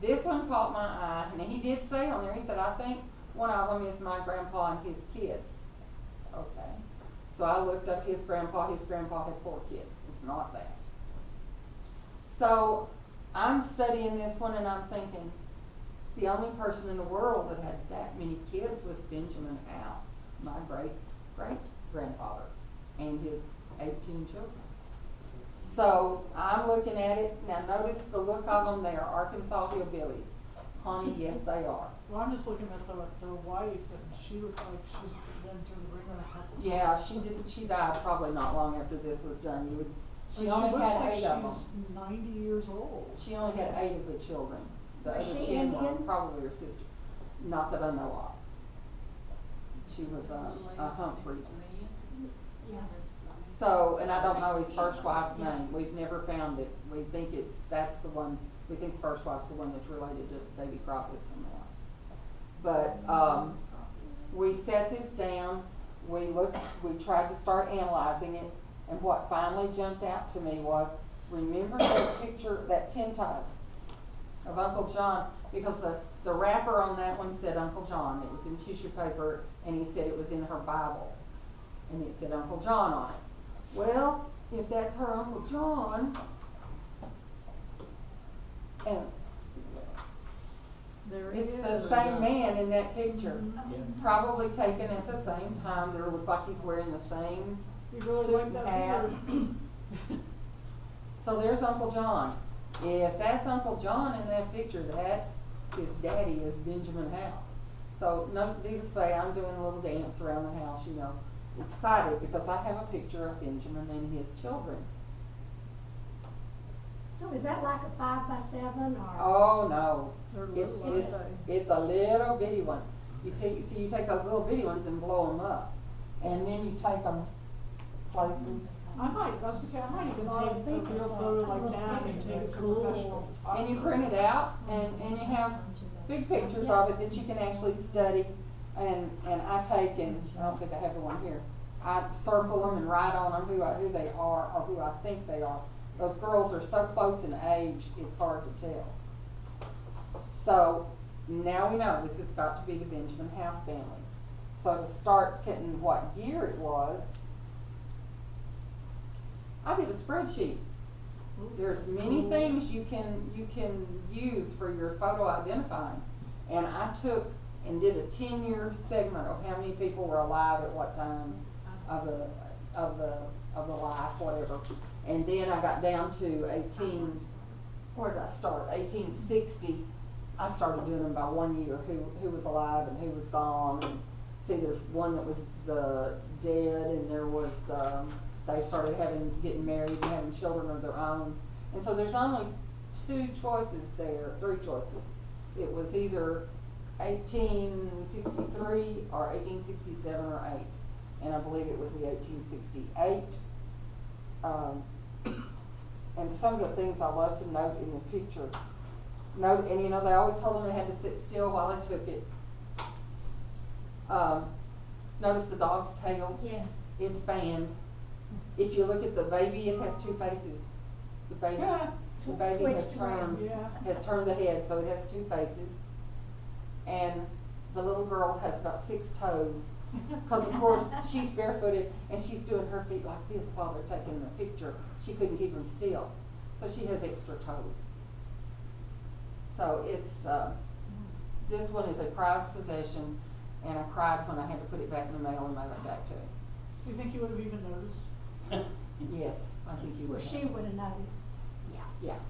This one caught my eye, and he did say on there, he said, I think one of them is my grandpa and his kids. Okay. So I looked up his grandpa had 4 kids. It's not that. So I'm studying this one and I'm thinking, the only person in the world that had that many kids was Benjamin House, my great-great-grandfather, and his 18 children. So I'm looking at it, now notice the look of them, they are Arkansas hillbillies. Honey, yes they are. Well, I'm just looking at the wife, and she looks like she's been through the ringer a couple of Yeah, times. she died probably not long after this was done. She But only looks had like 8 of them. she's 90 years old. She only had 8 of the children. The Was other she 10 were Indian? probably her sister. Not that I know of. She was a Humphreys. Yeah. So, and I don't know his first wife's name. We've never found it. We think that's the one, we think the first wife's the one that's related to Davy Crockett somehow. But, we set this down, we tried to start analyzing it, and what finally jumped out to me was, remember that picture, that tintype of Uncle John, because the wrapper on that one said Uncle John. It was in tissue paper, and he said it was in her Bible, and it said Uncle John on it. Well, if that's her Uncle John, and There it's it the is. same man in that picture, Yes. probably taken at the same time. There was like he's wearing the same You really suit like and that hat. beard. So there's Uncle John. If that's Uncle John in that picture, that's his daddy is Benjamin House. So no need to say I'm doing a little dance around the house, you know, excited because I have a picture of Benjamin and his children. So is that like a 5x7 or? Oh no, They're it's little, aren't they? it's a little bitty one. You take those little bitty ones and blow them up, and then you take them places. I might even take a real photo like that and take it to a professional photographer. And you print it out, and you have big pictures of it that you can actually study. And I take, and I don't think I have the one here, I circle them and write on them who they are or who I think they are. Those girls are so close in age, it's hard to tell. So now we know this has got to be the Benjamin House family. So to start getting what year it was, I did a spreadsheet. There's many things you can use for your photo identifying, and I took and did a 10-year segment of how many people were alive at what time of the life, whatever. And then I got down to where did I start? 1860. I started doing them by 1 year, who was alive and who was gone. And see, there's one that was dead, and there was they started getting married and having children of their own. And so there's only 2 choices there, 3 choices. It was either 1863 or 1867 or 8. And I believe it was the 1868. And some of the things I love to note in the picture. And you know, they always told them they had to sit still while they took it. Notice the dog's tail. Yes. It's banned. If you look at the baby, it has 2 faces. The baby has turned the head, so it has 2 faces. And the little girl has about 6 toes. Because of course she's barefooted and she's doing her feet like this while they're taking the picture. She couldn't keep them still, so she has extra toes. So it's this one is a prized possession, and I cried when I had to put it back in the mail and mail it back to him. Do you think you would have even noticed? Yes, I think you would. She would have noticed. Yeah,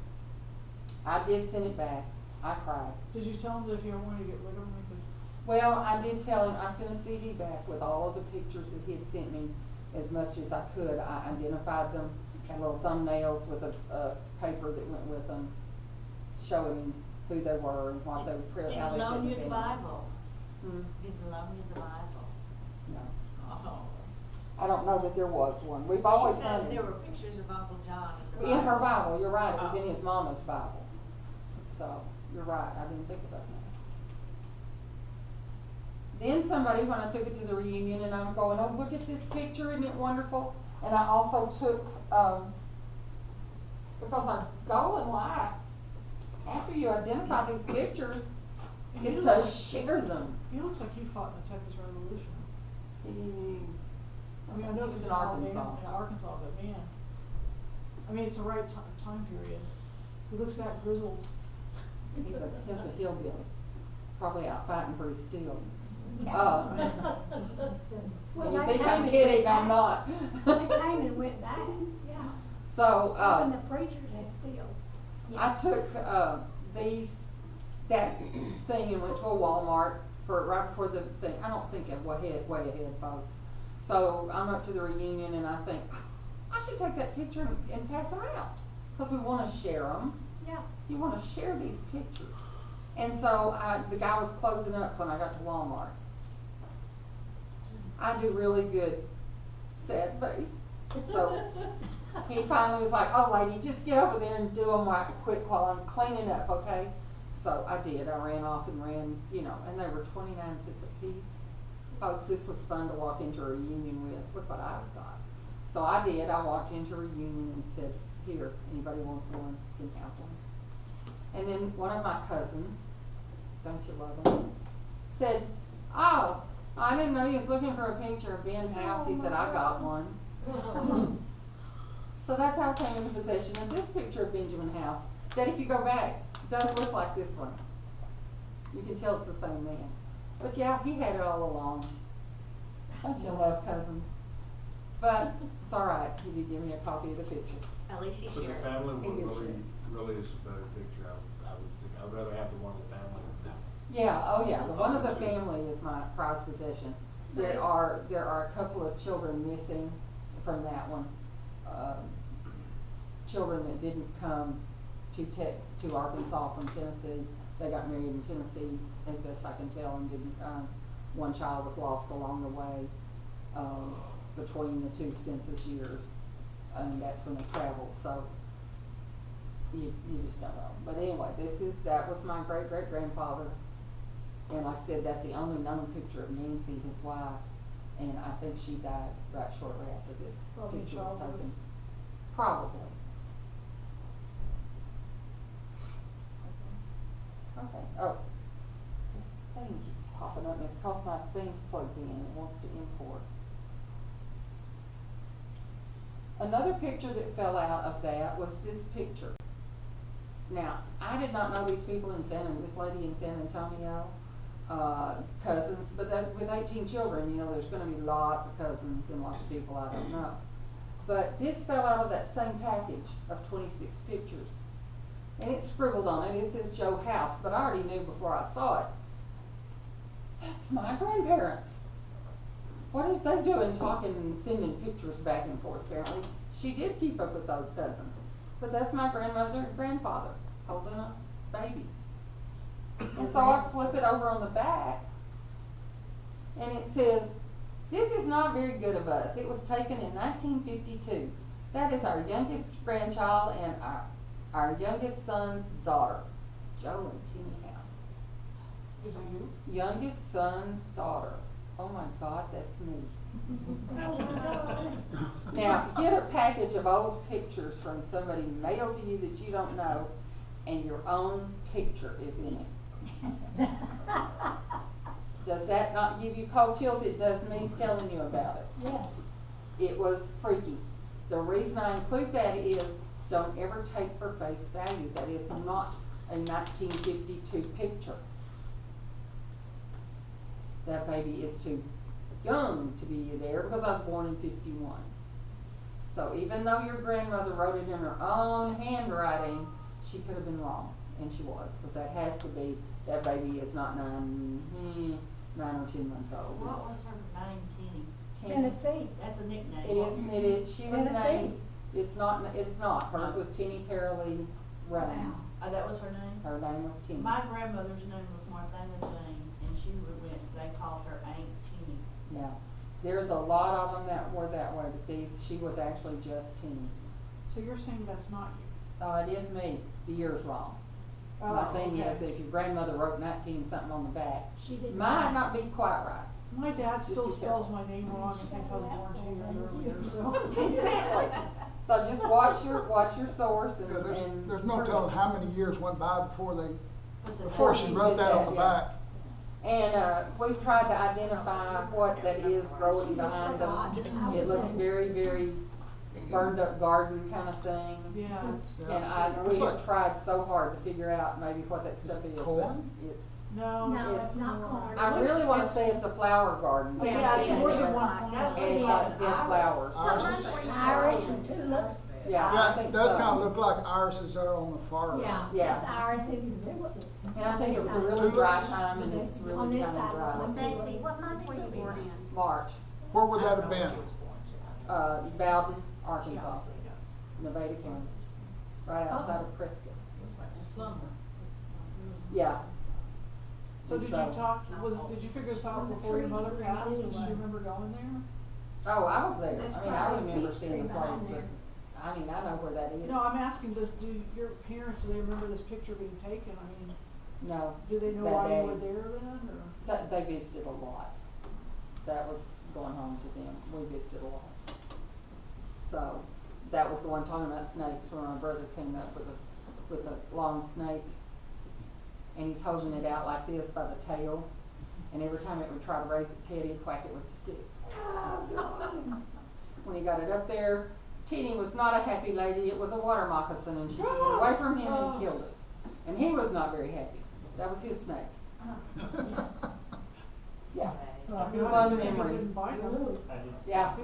I did send it back. I cried. Did you tell him that if you ever wanted to get rid of them, you could? Well, I did tell him, I sent a CD back with all of the pictures that he had sent me as much as I could. I identified them, had little thumbnails with a paper that went with them, showing who they were and what they were, how they Didn't loan you fit the in. Bible? Hmm? Didn't loan you the Bible? No. Oh. I don't know that there was one. We've always He done said it. there were pictures of Uncle John in the In her Bible. Bible, you're right, it was Oh. in his mama's Bible. So, you're right, I didn't think about that. Then somebody, when I took it to the reunion, and I'm going, oh, look at this picture, isn't it wonderful? And I also took, because our goal in life, after you identify these pictures, And is you to look- share them. He looks like he fought in the Texas Revolution. I mean, I know He's it's in in Alabama, Arkansas. in Arkansas, but man, I mean, it's the right time period. He looks that grizzled. He's a hillbilly, probably out fighting for his steel. Well, And you they think came I'm and kidding, went I'm back. not. They came and went back, yeah. So, Even the preachers had steels. I took, that thing and went to a Walmart right before the thing. I don't think I'm way ahead, folks. So I'm up to the reunion and I think, I should take that picture and pass them out. Because we want to share them. Yeah. You want to share these pictures. And so the guy was closing up when I got to Walmart. I do really good sad face. So he finally was like, oh lady, just get over there and do them right quick while I'm cleaning up, okay? So I did. I ran off and ran, and they were 29 cents a piece. Folks, this was fun to walk into a reunion with. Look what I've got. So I did. I walked into a reunion and said, here, anybody wants one, can have one. And then one of my cousins, don't you love him, said, oh, I didn't know you was looking for a picture of Ben House. He said, I got one. So that's how I came into possession of this picture of Benjamin House, that if you go back, does look like this one. You can tell it's the same man. But yeah, he had it all along. Don't you love cousins? But it's all right. He did give me a copy of the picture. At least he So the shared. family one Maybe really is a better picture. I would think, I'd rather have the one of the family than that. Yeah, oh yeah, the one of the family is my prized possession. There are a couple of children missing from that one. Children that didn't come to Arkansas from Tennessee. They got married in Tennessee, as best I can tell, and didn't. One child was lost along the way between the two census years, and that's when they traveled. So you just don't know. But anyway, that was my great-great-grandfather, and like I said, that's the only known picture of Nancy, his wife, and I think she died right shortly after this Probably picture was childbirth. taken. Probably. Okay. Oh, this thing keeps popping up, and it's because my thing's plugged in. It wants to import. Another picture that fell out of that was this picture. Now, I did not know these people in this lady in San Antonio, cousins, but with 18 children, there's going to be lots of cousins and lots of people I don't know. But this fell out of that same package of 26 pictures. And it's scribbled on it. It says Joe House, but I already knew before I saw it. That's my grandparents. What is they doing talking and sending pictures back and forth, apparently? She did keep up with those cousins. But that's my grandmother and grandfather holding a baby. And so I flip it over on the back, and it says, this is not very good of us. It was taken in 1952. That is our youngest grandchild and our youngest son's daughter, Joe and Tinny House. Is it you? Youngest son's daughter. Oh my God, that's me. Now, get a package of old pictures from somebody mailed to you that you don't know, and your own picture is in it. Does that not give you cold chills? It does me telling you about it. Yes. It was freaky. The reason I include that is don't ever take for face value. That is not a 1952 picture. That baby is too young to be there because I was born in 51. So even though your grandmother wrote it in her own handwriting, she could have been wrong, and she was, because that has to be, that baby is not 9 or 10 months old. What was her name, Tinny? Tennessee. That's a nickname. It isn't, it is, she was Tennessee. named, it's not, hers was Tinny Perrolli Raines. Oh, that was her name? Her name was Tinny. My grandmother's name was Motherinlaw, and she went, they called her Aunt Tinny. Yeah, There's a lot of them that were that way, but she was actually just teeny. So you're saying that's not you? It is me, the year's wrong. Oh, My thing okay. is, if your grandmother wrote 19 something on the back, She did might not be quite right. My dad still Just be spells careful. my name wrong and thinks I was born 2 years earlier, so. Exactly. So just watch your source and. Yeah, and there's no telling how many years went by before But before she wrote that on the Yeah. back. And, we've tried to identify what that is growing behind them. It looks very, very burned up garden kind of thing. Yeah, it's, And we It's have like- tried so hard to figure out maybe what that stuff is. but corn? It's, no. No, it's not corn. I really wanna say it's a flower garden. Oh, yeah, it's more than And one plant. it's like dead flowers. Iris and tulips. Yeah, I Yeah, think it does so. kinda look like irises there on the far right. Yeah, Yeah. it's irises and tulips. And I think it was a really dry time and it's On really this kinda side was dry. one Betsy, what month were you born in? March, Where would that have been? Bowden, Arkansas, Nevada County, right outside of Prescott. Summer. Yeah. So did you figure this out before your mother passed? Did you remember going there? Oh, I was there. That's I mean, I probably remember Peach seeing the Tree place, behind but, there. I mean, I know where that is. No, I'm asking, do your parents, do they remember this picture being taken? I mean, No. do they know That why day. you were there then, or? They visited a lot. That was going home to them. We visited a lot. So, that was the one talking about snakes, where my brother came up with a long snake, and he's holding it out like this by the tail, and every time it would try to raise its head, he'd whack it with a stick. When he got it up there, Teeny was not a happy lady. It was a water moccasin, and she took it away from him and killed it. And he was not very happy. That was his snake. Yeah. Fun memories. Yeah.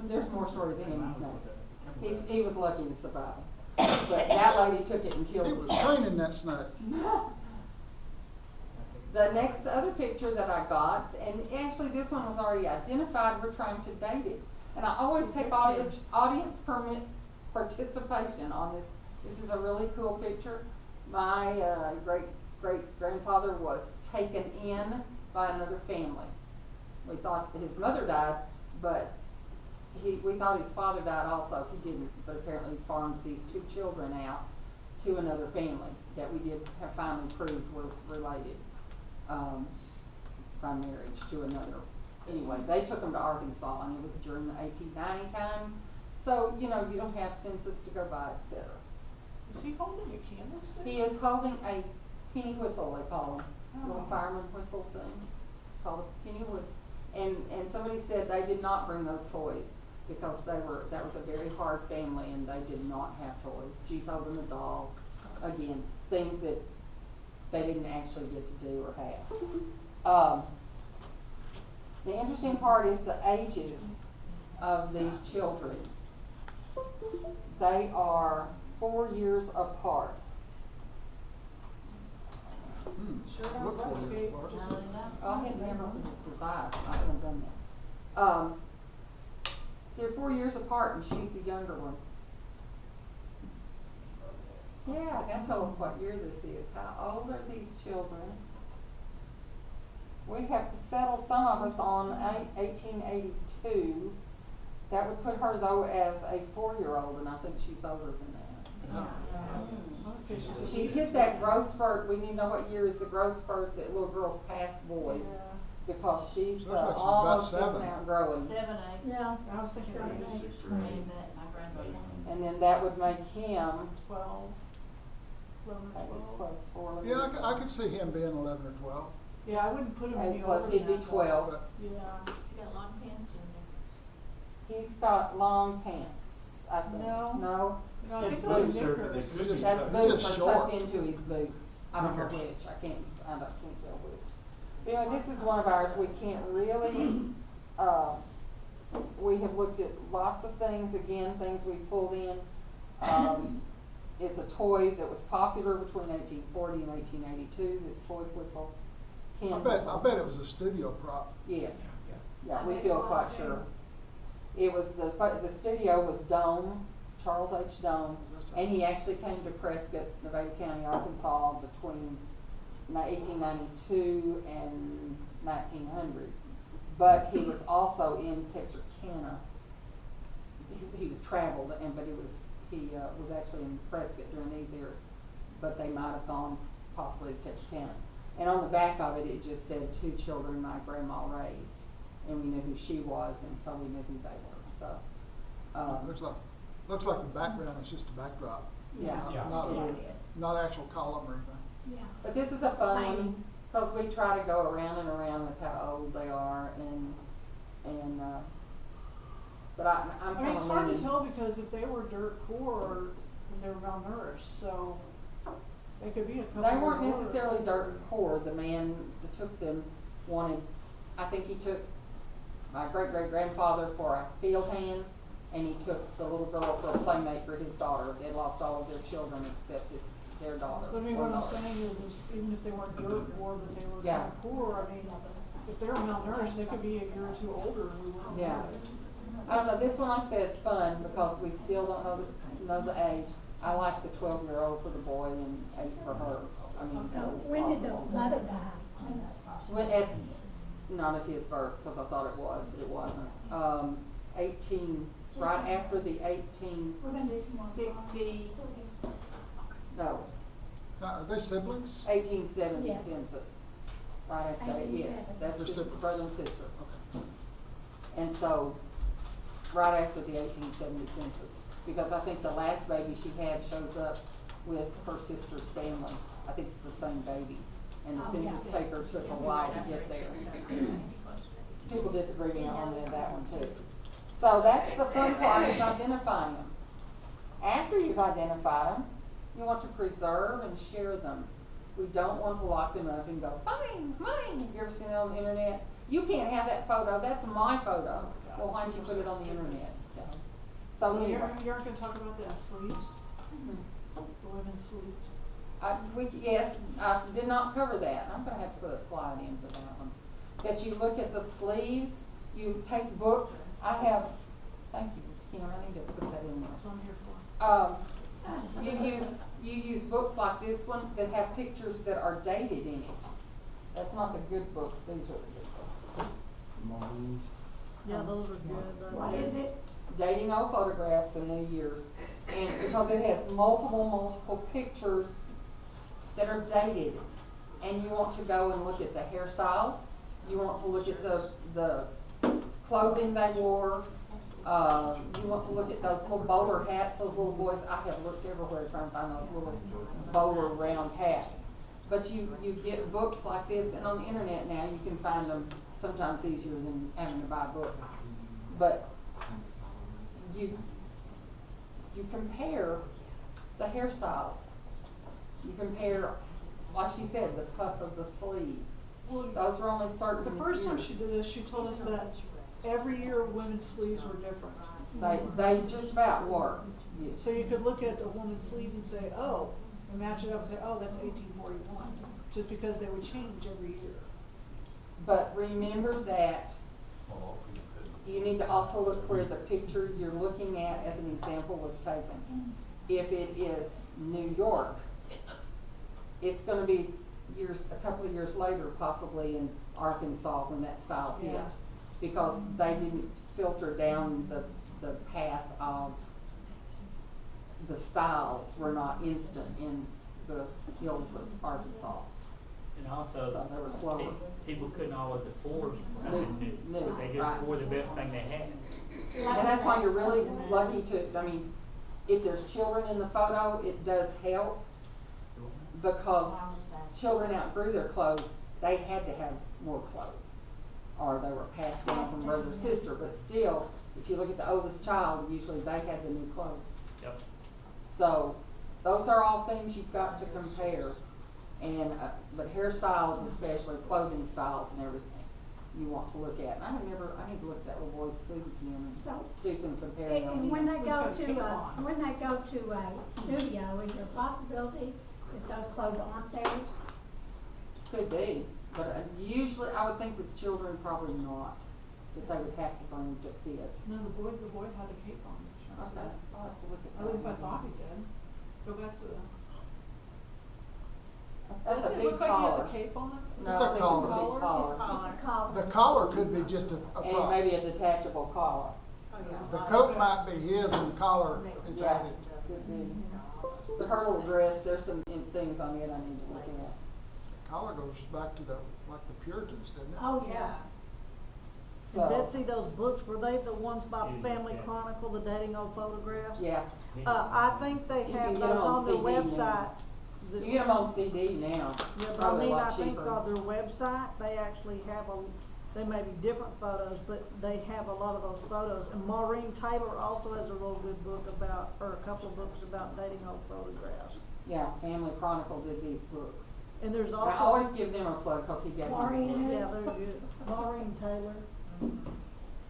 There's more stories of him and snakes. He was lucky to survive. But that lady took it and killed He it. was training that snake. The next other picture that I got, and actually this one was already identified, we're trying to date it. And I always take audience permit participation on this. This is a really cool picture. My great-great-grandfather was taken in by another family. We thought his mother died, but we thought his father died also. He didn't, but apparently farmed these 2 children out to another family that we did have finally proved was related by marriage to another. Anyway, they took him to Arkansas, and it was during the 1890 time. So, you know, you don't have census to go by, etc. Is he holding a candlestick? He is holding a penny whistle, they call them, little fireman whistle thing. It's called a penny whistle. And somebody said they did not bring those toys because that was a very hard family and they did not have toys. She's holding a doll, again, things that they didn't actually get to do or have. The interesting part is the ages of these children. They are 4 years apart. Look for it, Bart. I had never opened this device. I haven't done that. They're 4 years apart, and she's the younger one. Yeah, that tells us what year this is. How old are these children? We have to settle some of us on 1882. That would put her, though, as a 4-year-old, and I think she's older than that. Honestly, She's hit that growth spurt. We need to know what year is the growth spurt that little girls pass boys. Because she's Looks like she's almost about just 7. now growing. 7, 8. Yeah. I was thinking Seven, like eight. 6 or I 8, mean, that, my grandmother. And then that would make him 12, 11 or 12. plus 4. Yeah, I could see him being 11 or 12. Yeah, I wouldn't put him any 8 older plus than he'd be that, 12. But Yeah. He's got long pants in He's got long pants, I think. No. No? No, I It's think those boots. are knickers. Just- That's He's boots just are short. tucked into his boots. I don't know Knickers. which. I can't tell which. But anyway, this is one of ours. We can't really, we have looked at lots of things, again, things we pulled in. It's a toy that was popular between 1840 and 1882, this toy whistle. Tin I whistle. bet it was a studio prop. Yes. Yeah, we feel quite sure. It was the studio was Dome, Charles H. Dome, and he actually came to Prescott, Nevada County, Arkansas between 1892 and 1900. but he was also in Texarkana. He was traveled, but he was actually in Prescott during these years, but they might have gone possibly to Texarkana. And on the back of it, it just said 2 children my grandma raised, and we knew who she was, and so we knew who they were. So Looks like the background is just a backdrop. yeah, Not Yeah, it is. not actual column or anything. Yeah. but this is a fun one Painting. because we try to go around and around with how old they are, and but I'm I mean, kind it's of hard to leaning. tell because if they were dirt poor, then they were malnourished, so they could be a couple. They weren't of older. necessarily dirt poor. The man that took them wanted, I think he took my great-great-grandfather for a field hand, and he took the little girl for a playmate for his daughter. They lost all of their children except their daughter. But I mean, one what I'm daughter. saying is even if they weren't dirt poor, but they were Yeah. kind of poor, I mean, if they were malnourished, they could be a year or 2 older and we wouldn't Yeah. know it. I don't know, this one, like I said, it's fun because we still don't know the age. I like the 12-year-old for the boy and 8 for her. I mean, So it's when did the possible. mother die? Not at his birth, because I thought it was, but it wasn't. right after the 1860, no, Now, are they siblings? 1870 Yes. census. Right after that, yes, 1870. that's They're his siblings. brother and sister. Okay. And so, right after the 1870 census, because I think the last baby she had shows up with her sister's family. I think it's the same baby. And the Oh, census yeah. taker took a while to get there. People disagree on that one too. So that's the fun part, is identifying them. After you've identified them, you want to preserve and share them. We don't want to lock them up and go, mine, mine. Have you ever seen it on the internet? You can't have that photo, that's my photo. Well, why don't you put it on the internet? So You anyway. aren't gonna talk about the sleeves, the women's sleeves. Yes, I did not cover that. I'm gonna have to put a slide in for that one. That you look at the sleeves, you take books. Thank you, Kim, I need to put that in That's there. what I'm here for. You use books like this one that have pictures that are dated in it. That's not the good books, these are the good books. Marines. Yeah, those are good. What is it? Dating old photographs in the years. And because it has multiple pictures that are dated, and you want to go and look at the hairstyles, you want to look at the clothing they wore, you want to look at those little bowler hats, those little boys. I have looked everywhere trying to find those little bowler round hats. But you get books like this, and on the internet now you can find them sometimes easier than having to buy books. But you compare the hairstyles. You compare, like she said, the puff of the sleeve. Well, Those are only certain the first time years. she did this, she told us that every year women's sleeves were different. They just about were. Yes. So you could look at a woman's sleeve and say, oh, and match it up and say, oh, that's 1841, just because they would change every year. But remember that you need to also look where the picture you're looking at as an example was taken. If it is New York, it's going to be a couple of years later, possibly in Arkansas when that style hit, Yeah. because they didn't filter down the path of the styles were not instant in the hills of Arkansas. And also, So they were slower. people couldn't always afford something new. New, They just right. wore the best thing they had. And that's why you're really lucky to, I mean, if there's children in the photo, it does help, because children outgrew their clothes, they had to have more clothes, or they were passed down from brother or sister, but still, if you look at the oldest child, usually they had the new clothes. Yep. So, those are all things you've got to compare, and, but hairstyles especially, clothing styles and everything, you want to look at. And I need to look at that little boy's suit again and So, do some comparing on and when him. they go to, when they go to a studio, is there a possibility that those clothes aren't there? Could be, but usually I would think with children probably not, that they would have to bring to fit. No, the boy had a cape on. Okay, I'll have to look at At least I that. thought he did. Go back to the. That's a it big look like he has collar. a cape on it? No, It's a I think collar. it's a big collar. It's a collar. The collar could be just a And prop. maybe a detachable collar. Oh, yeah. The coat might be his and the collar is Yeah. added. Could be. But her little dress, there's some things on it I need to look at. Collar goes back to like the Puritans, doesn't it? Oh, yeah. So, And Betsy, those books, were they the ones by Yeah, Family yeah. Chronicle, the dating old photographs? yeah, I think they You have can get those them on on their CD now. website. you get them on CD now, Yeah, but I probably a mean, I lot think cheaper. on their website, they actually have they may be different photos, but they have a lot of those photos. And Maureen Taylor also has a real good book about, or a couple of books about dating old photographs. Yeah, Family Chronicle did these books. And there's And also. I always give them a plug because he gave me Maureen the books. Yeah, they're good. Maureen Taylor.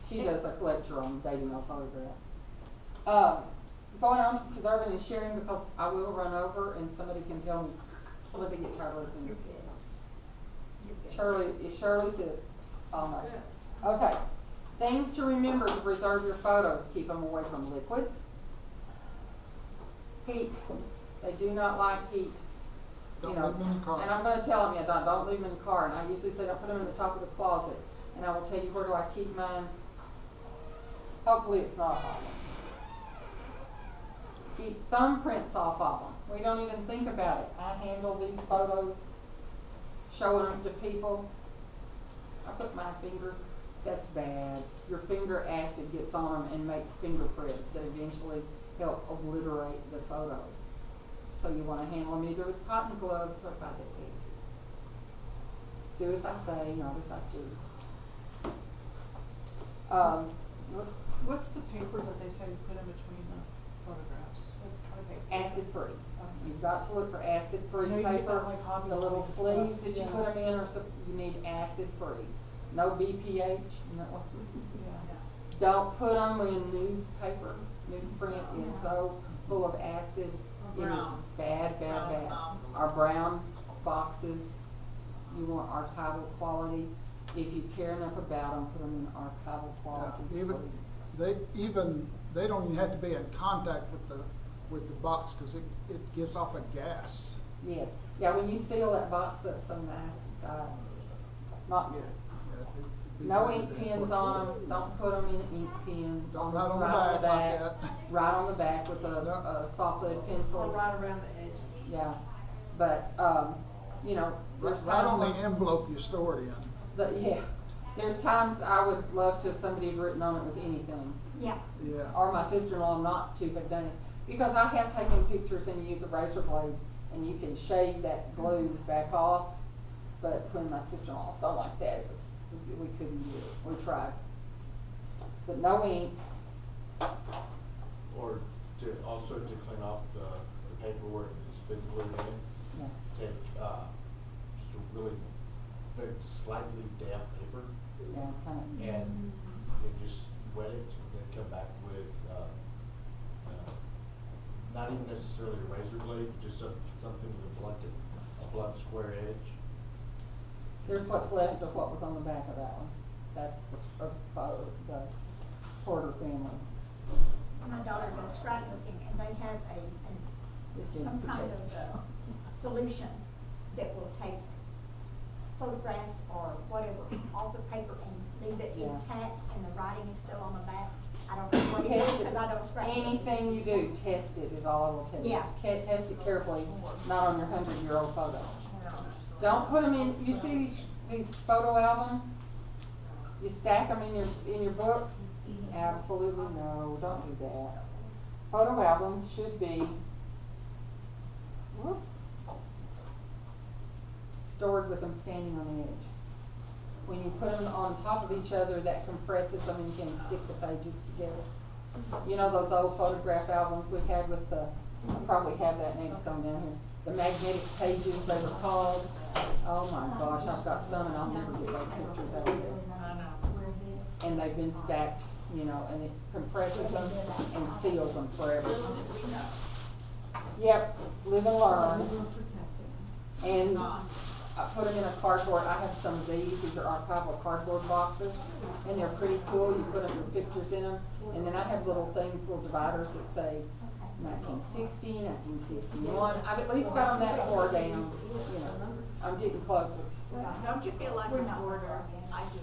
She does a collector on dating old photographs. Going on to preserving and sharing, because I will run over and somebody can tell me when they get tired of listening. Shirley says, oh no. Okay. Things to remember to preserve your photos. Keep them away from liquids. Heat. They do not like heat. Don't leave them in your car. And I'm going to tell them, don't leave them in the car. And I usually say don't put them in the top of the closet. And I will tell you where do I keep mine. Hopefully it's not a hot one. Keep thumbprints off of them. We don't even think about it. I handle these photos, showing them to people. I put my fingers, that's bad. Your finger acid gets on them and makes fingerprints that eventually help obliterate the photo. So you want to handle them either with cotton gloves or by the edges. Do as I say, not as I do. What's the paper that they say you put in between the photographs? What kind of paper? Acid free. You've got to look for acid free I know you get paper. that, like, Hobby The little Lobby and sleeves stuff. that you Yeah. put them in you need acid free. No BPH. No. Yeah. Don't put them in newspaper. Newsprint is so full of acid. It is Brown. bad. Our brown boxes, you want archival quality. If you care enough about them, put them in archival quality. Yeah, they don't even have to be in contact with the box because it gives off a gas. Yes. Yeah, when you seal that box up so nice, not good. Yeah, it'd be No bad ink to have pens one. on them. Don't put them in an ink pen. Don't write on the back like that. Right on the back with a soft lead pencil. Right around the edges. Yeah, but there's Right on times the envelope you store it in. there's times I would love to have somebody had written on it with anything, Yeah. Yeah. or my sister-in-law not to have done it, because I have taken pictures and use a razor blade, and you can shave that glue back off. But when my sister-in-law saw like that, we couldn't do it. We tried, but no ink. Or to clean off the paperwork that's been glued in it, Yeah. take just a really thick, slightly damp paper Yeah, kind of. and just wet it and then come back with not even necessarily a razor blade, just something with a blunt square edge. There's what's left of what was on the back of that one. That's the Porter family. My daughter does scrapbooking, and they have It's in some kind of Projector. solution that will take photographs or whatever off the paper and leave it Yeah. intact, and the writing is still on the back. I don't know what it is, Test because I don't it. scrapbook. Anything you do, test it is all I will tell you. Yeah. Test it carefully, not on your 100-year-old photo. Don't put them in. You see these photo albums? You stack them in your books. Absolutely no. Don't do that. Photo albums should be stored with them standing on the edge. When you put them on top of each other, that compresses them and can stick the pages together. You know those old photograph albums we had with I probably have that next one down here. The magnetic pages, they were called. Oh my gosh, I've got some and I'll never get those pictures out of there. And they've been stacked, and it compresses them and seals them forever. Yep, live and learn. And I put them in a cardboard. I have some of these. These are archival cardboard boxes, and they're pretty cool. You put your pictures in them, and then I have little things, little dividers that say 1960, 1961. I've at least got them that far down. I'm getting closer. Don't you feel like a hoarder? I do.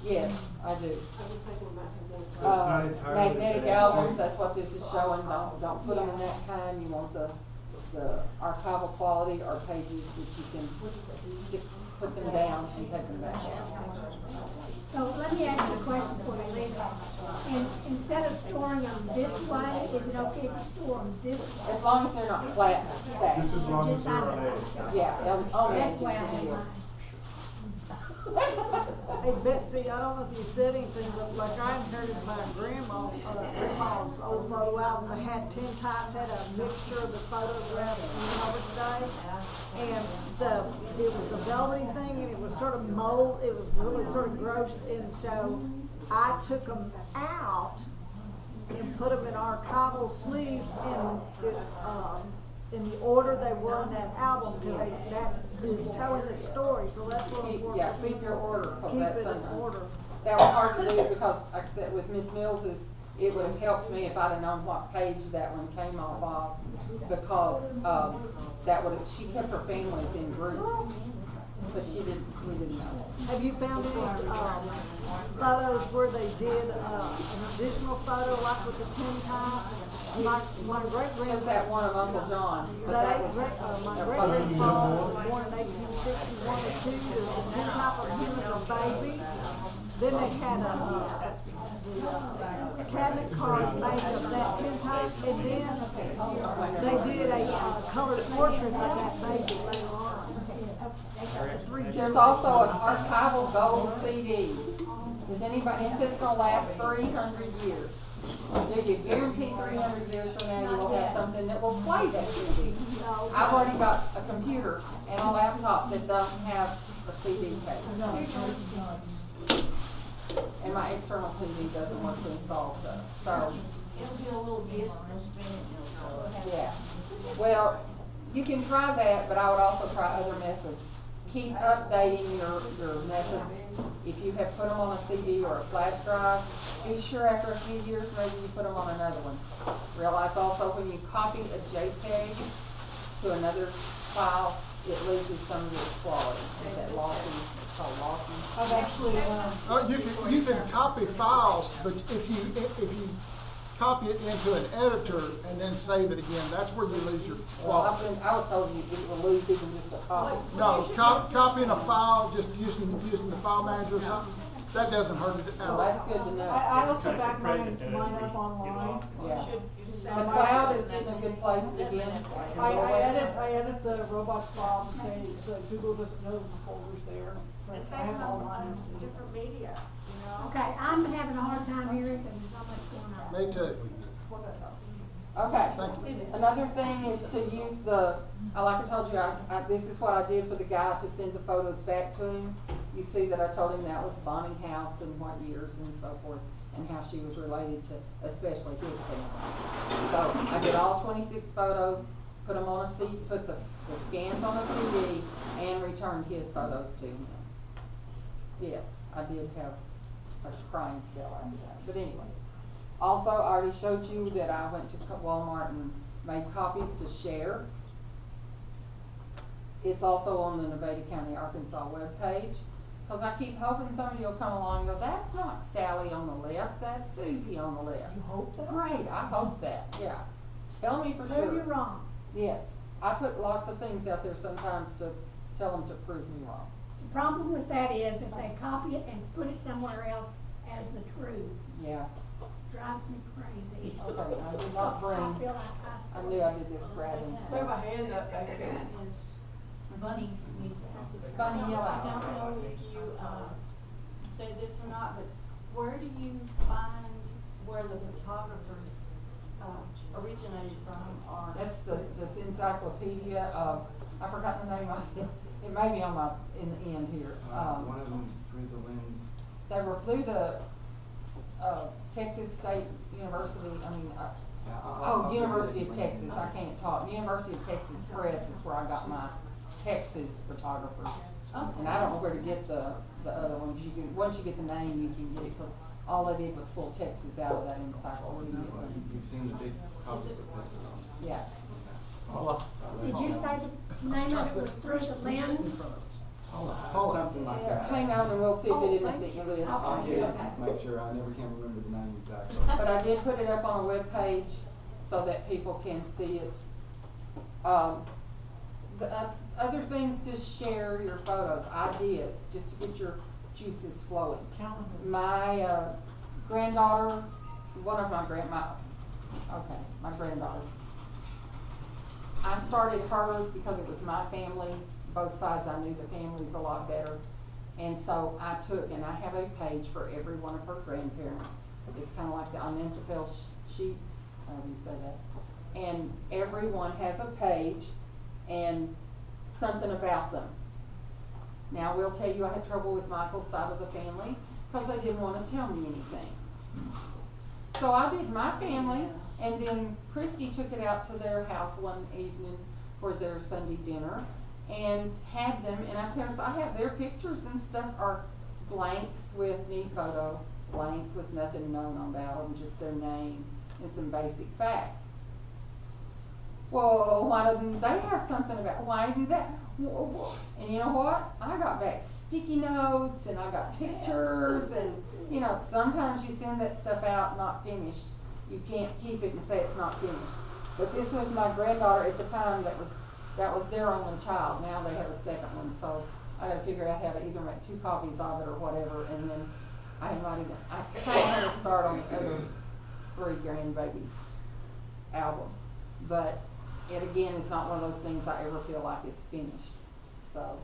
Yes, I do. not entirely Magnetic the same albums, thing. that's what this is showing, don't put them in that kind, you want the archival quality or pages that you can put them down and take them back. So let me ask you a question before we leave. And instead of storing them this way, is it okay to store them this way? As long as they're not flat stacked. Just as long as Just they're side on by edge. side. Yeah, on the That's edges why I of the had deal. mine. Hey Betsy, I don't know if you said anything, but like I inherited my grandma's old photo album that had Tintype, had a mixture of the photographs from over today. And it was a velvety thing and it was sort of mold, it was really sort of gross, and so I took them out and put them in archival sleeves in the order they were in that album, because that is telling the story, so that's what I'm working. Keep your order, cause Keep that's it in sometimes. order. That was hard to do because, like I said, with Miss Mills, it would have helped me if I'd have known what page that one came off of, because, that would have, she kept her families in groups, but we didn't know. Have you found any, photos where they did, an additional photo like with the Tintype? My great Just that grandfather, one of Uncle John, but that was. my that great probably- grandfather was born in 1861 or 2, there's a Tintype of him as a baby. Then they had a cabinet card made of that Tintype, and then they did a colored portrait of that baby later on. There's also an archival gold CD. Does anybody, it says it's gonna last 300 years. Do you guarantee 300 years from now you will have something that will play that CD? I've already got a computer and a laptop that don't have a CD player. And my external CD doesn't want to install stuff, so. It'll do a little disc, it'll spin it, and it'll go. Yeah, well, you can try that, but I would also try other methods. Keep updating your methods. If you have put them on a CD or a flash drive, be sure after a few years maybe you put them on another one. Realize also when you copy a JPEG to another file, it loses some of its quality. Is that lossy? It's called lossy. I've actually, You can copy files, but if you copy it into an editor and then save it again, that's where you lose your Well, quality. I was told you will lose even just a copy. No, copying a file, just using the file manager or something, that doesn't hurt it at Well, all. that's good to know. I also Cut the back present mine does, up you get online. lost. Yeah. You The send cloud it is to getting a them. good place to begin. I edit the robots file to say, so Google doesn't know the folder's there. And But save I have all them mine. on different media, you know? Okay, I'm having a hard time hearing because there's so much going on. Me too. Okay, Thank you. another thing is to use like I told you, this is what I did for the guy to send the photos back to him. You see that I told him that was Bonnie House and what years and so forth, and how she was related to especially his family. So I did all 26 photos, put them on a CD, put the scans on a CD, and returned his photos to him. Yes, I did have a crying spell after that, but anyway. Also, I already showed you that I went to Walmart and made copies to share. It's also on the Nevada County, Arkansas webpage. Because I keep hoping somebody will come along and go, that's not Sally on the left, that's Susie on the left. You hope that? Great, I hope that, yeah. Tell me for sure. Prove you wrong. Yes, I put lots of things out there sometimes to tell them to prove me wrong. The problem with that is if they copy it and put it somewhere else as the truth, Yeah, drives me crazy. okay, I did not bring, I feel like I knew I did this grabbing They have a stuff. hand up back there. Bunny needs to ask you. Bunny, yell I out. don't know if you, said this or not, but where do you find where the photographers, originated from, or? That's this encyclopedia of, I forgot the name of it. It may be on in the end here. One of them's through the lens. They were through the, Texas State University, University of Texas, I can't talk. University of Texas Press is where I got my Texas photographers. And I don't know where to get the other ones. Once you get the name, you can get it, because all I did was pull Texas out of that encyclopedia. You've seen the big copies of that. Yeah. Well, Did you say the name of it was Through the Lens? Something like that. Hang on and we'll see if Oh, it isn't thank the you. list. I'll Okay. get it, make sure, I never can remember the name exactly. But I did put it up on a webpage so that people can see it. Other things to share your photos, ideas, just to get your juices flowing. Calendar. My granddaughter, my granddaughter. I started hers because it was my family. Both sides I knew the families a lot better. And so I took, and I have a page for every one of her grandparents. It's kind of like the Anentafel sheets, however you say that. And everyone has a page and something about them. Now, we'll tell you I had trouble with Michael's side of the family because they didn't want to tell me anything. So I did my family, and then Christy took it out to their house one evening for their Sunday dinner and had them, and of course I have their pictures and stuff are blanks with neat photo, blank with nothing known about them, just their name and some basic facts. Well, why didn't they have something about, why didn't that? And you know what? I got back sticky notes and I got pictures and, you know, sometimes you send that stuff out not finished. You can't keep it and say it's not finished. But this was my granddaughter at the time that was their only child. Now they have a second one, so I gotta figure out how to either make 2 copies of it or whatever, and then I kind of had to start on the other 3 grandbabies album. But it again is not one of those things I ever feel like is finished. So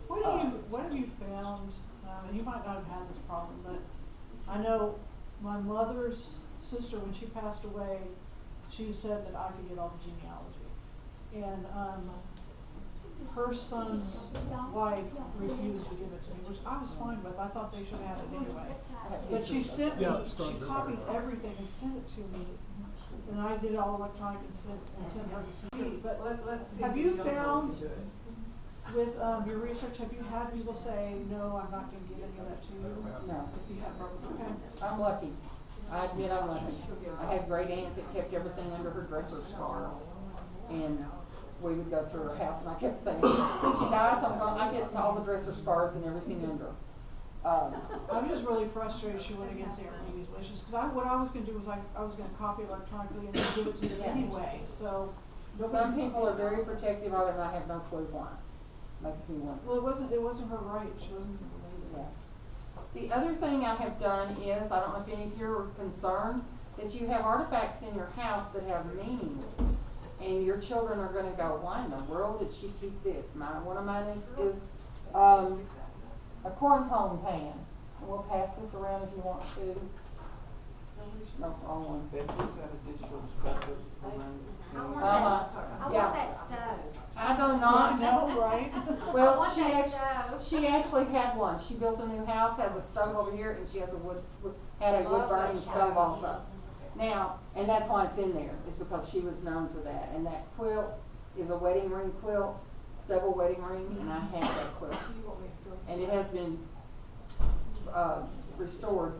What have you found, and you might not have had this problem, but I know my mother's sister, when she passed away, she said that I could get all the genealogy. And her son's wife refused to give it to me, which I was fine with. I thought they should have it anyway. But she sent me, she copied everything and sent it to me. And I did it all electronic and sent her the CD. But have you found with your research, have you had people say, no, I'm not going to give any of that to you? no, If you have, okay. I'm lucky. I admit I'm lucky. I had a great aunt that kept everything under her dresser scarves. And we would go through her house and I kept saying, when she dies, I get all the dresser scarves and everything under. I'm just really frustrated she went against Aunt Lady's wishes, because what I was going to do was I was going to copy electronically and then give it to them anyway, so. Some people are very protective of it and I have no clue why. Makes me wonder. Well, it wasn't her right, she wasn't going to leave it. Yeah. The other thing I have done is, I don't know if any of you are concerned, that you have artifacts in your house that have meaning. And your children are going to go, why in the world did she keep this? One of mine is a corn pone pan. And we'll pass this around if you want to. No, wrong one. Betsy's had a digital set that's around. I Yeah. want that stove. I do not. No, right? I Well, want that stove. she actually had one. She built a new house, has a stove over here, and she has had a wood burning stove also. Now, and that's why it's in there, is because she was known for that. And that quilt is a wedding ring quilt, double wedding ring, and I have that quilt. And it has been restored.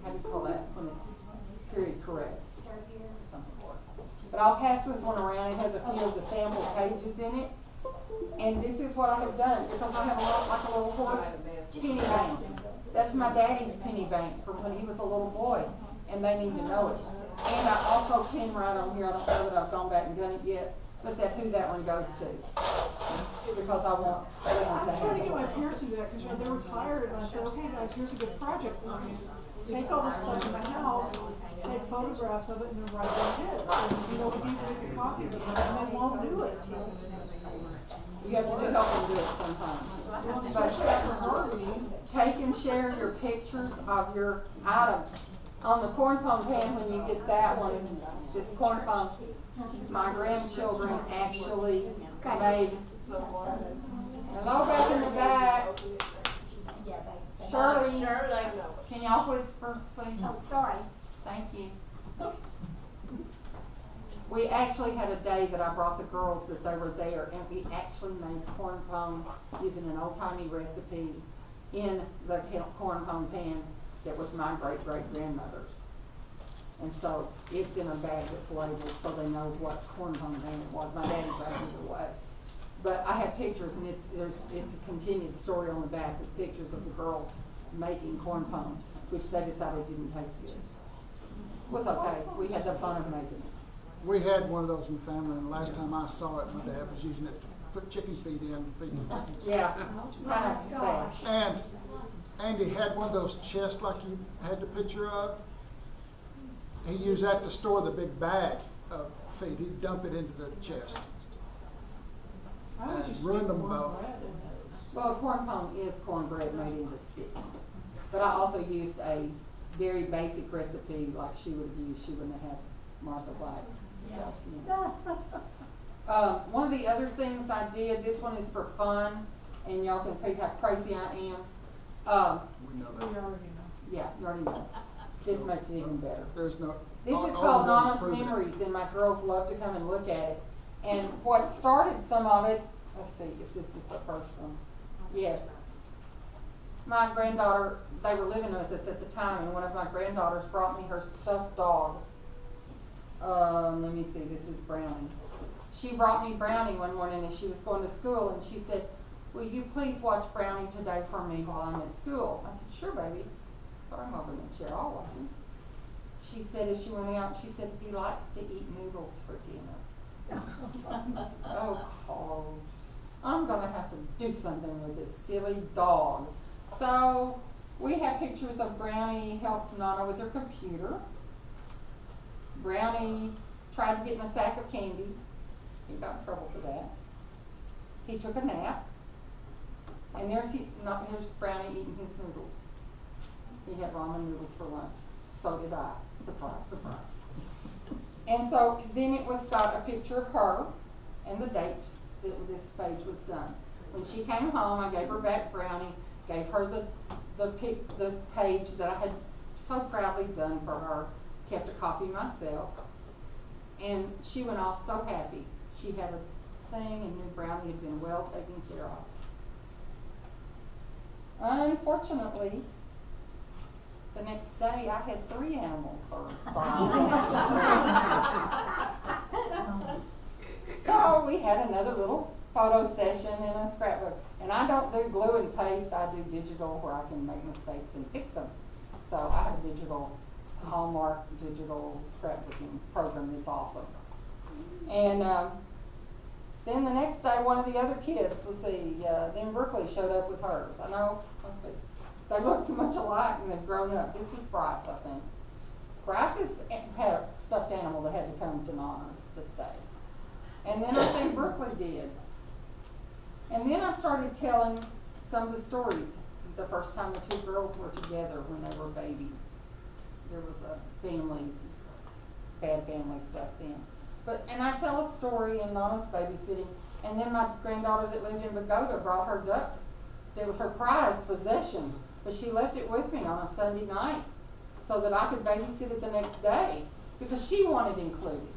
How do you call that when it's period correct? Something for it. But I'll pass this one around. It has a few of the sample pages in it. And this is what I have done, because I have like a little horse penny bank. That's my daddy's penny bank from when he was a little boy. And they need to know it. And I also can write on here, I don't know that I've gone back and done it yet, but who that one goes to. Because I want I'm to trying to get have my it. parents to do that, because they were tired, and I said, okay guys, here's a good project for you. Take all this stuff in the house, take photographs of it, and then write what it is. And, you know, we need to make a copy of it, and they won't do it. You have to help them do it sometimes. Especially after Harvey. Take and share your pictures of your items. On the corn pone pan, when you get that one, just corn pone, my grandchildren actually made, hello back in the back, Shirley, can y'all whisper, please? Oh, sorry. Thank you. We actually had a day that I brought the girls that they were there, and we actually made corn pone using an old-timey recipe in the corn pone pan that was my great-great-grandmother's. And so it's in a bag that's labeled so they know what corn pone name it was. My daddy gave it away. But I have pictures, and it's a continued story on the back with pictures of the girls making corn pone, which they decided didn't taste good. It was okay. We had the fun of making it. We had one of those in the family, and the last time I saw it, my dad was using it to put chicken feed in and feed the chickens. Yeah, kind of sad. And Andy had one of those chests like you had the picture of. He used that to store the big bag of feed. He'd dump it into the chest. I was just Ruin them thinking both. cornbread in those. Well, corn pone is cornbread made into sticks. But I also used a very basic recipe like she would have used. She wouldn't have had Martha White stuff in. One of the other things I did, this one is for fun, and y'all can see how crazy I am. We know We that. already know. Yeah, you already know. This makes it even better. There's no. This all- is all called of those Nana's prove it. Memories, and my girls love to come and look at it. And what started some of it, let's see if this is the first one. Yes. My granddaughter, they were living with us at the time, and one of my granddaughters brought me her stuffed dog. Let me see, this is Brownie. She brought me Brownie one morning as she was going to school, and she said, "Will you please watch Brownie today for me while I'm at school?" I said, "Sure, baby." So I'm over in the chair, I'll watch him. She said as she went out, she said, "He likes to eat noodles for dinner." Oh, Carl, I'm gonna have to do something with this silly dog. So we have pictures of Brownie helped Nana with her computer. Brownie tried to get in a sack of candy. He got in trouble for that. He took a nap. And there's Brownie eating his noodles. He had ramen noodles for lunch. So did I. Surprise, surprise. And so then it was got a picture of her and the date that this page was done. When she came home, I gave her back Brownie, gave her the page that I had so proudly done for her, kept a copy myself, and she went off so happy. She had a thing and knew Brownie had been well taken care of. Unfortunately, the next day I had 3 animals So we had another little photo session in a scrapbook. And I don't do glue and paste, I do digital where I can make mistakes and fix them. So I have a digital Hallmark digital scrapbooking program that's awesome. And then the next day, one of the other kids, let's see, then Brooklyn showed up with hers. I know, let's see, they look so much alike and they've grown up. This is Bryce, I think. Bryce had a stuffed animal that had to come to Nana's to stay. And then I think Brooklyn did. And then I started telling some of the stories the first time the 2 girls were together when they were babies. There was a bad family stuff then. And I tell a story in Nana's babysitting, and then my granddaughter that lived in Bogota brought her duck. It was her prized possession, but she left it with me on a Sunday night so that I could babysit it the next day because she wanted included.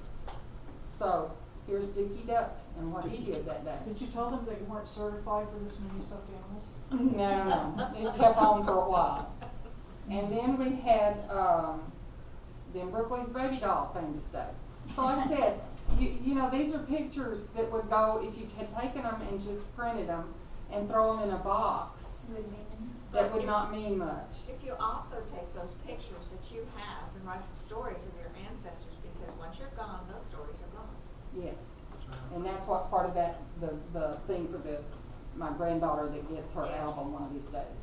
So here's Dickie Duck and what he did that day. Did you tell them that you weren't certified for this many stuffed animals? No. It kept on for a while. And then we had, then Brooklyn's baby doll came to stay. So like I said, you know, these are pictures that would go, if you had taken them and just printed them and throw them in a box, that would not mean much. If you also take those pictures that you have and write the stories of your ancestors, because once you're gone, those stories are gone. Yes. And that's what part of that, the thing for my granddaughter that gets her Yes. album one of these days.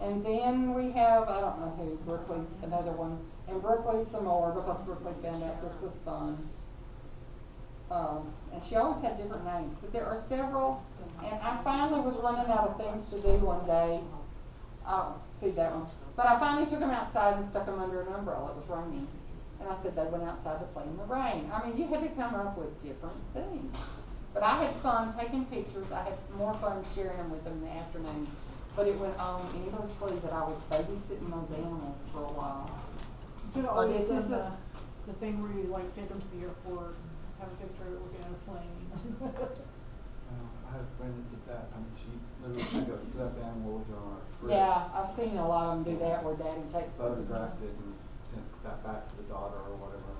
And then we have, I don't know who, Brooklyn's another one, and Brooklyn's some more because Brooklyn found out this was fun. And she always had different names, but there are several, and I finally was running out of things to do one day. Oh, see that one. But I finally took them outside and stuck them under an umbrella. It was raining. And I said they went outside to play in the rain. I mean, you had to come up with different things. But I had fun taking pictures. I had more fun sharing them with them in the afternoon. But it went on endlessly that I was babysitting those animals for a while. You could always this is done the thing where you like take them to the airport and have a picture looking at a plane. I had a friend that did that. I mean, she literally took a stuffed animal with her on her fridge. Yeah, I've seen a lot of them do that where Daddy takes them. Photographed it and sent got back to the daughter or whatever.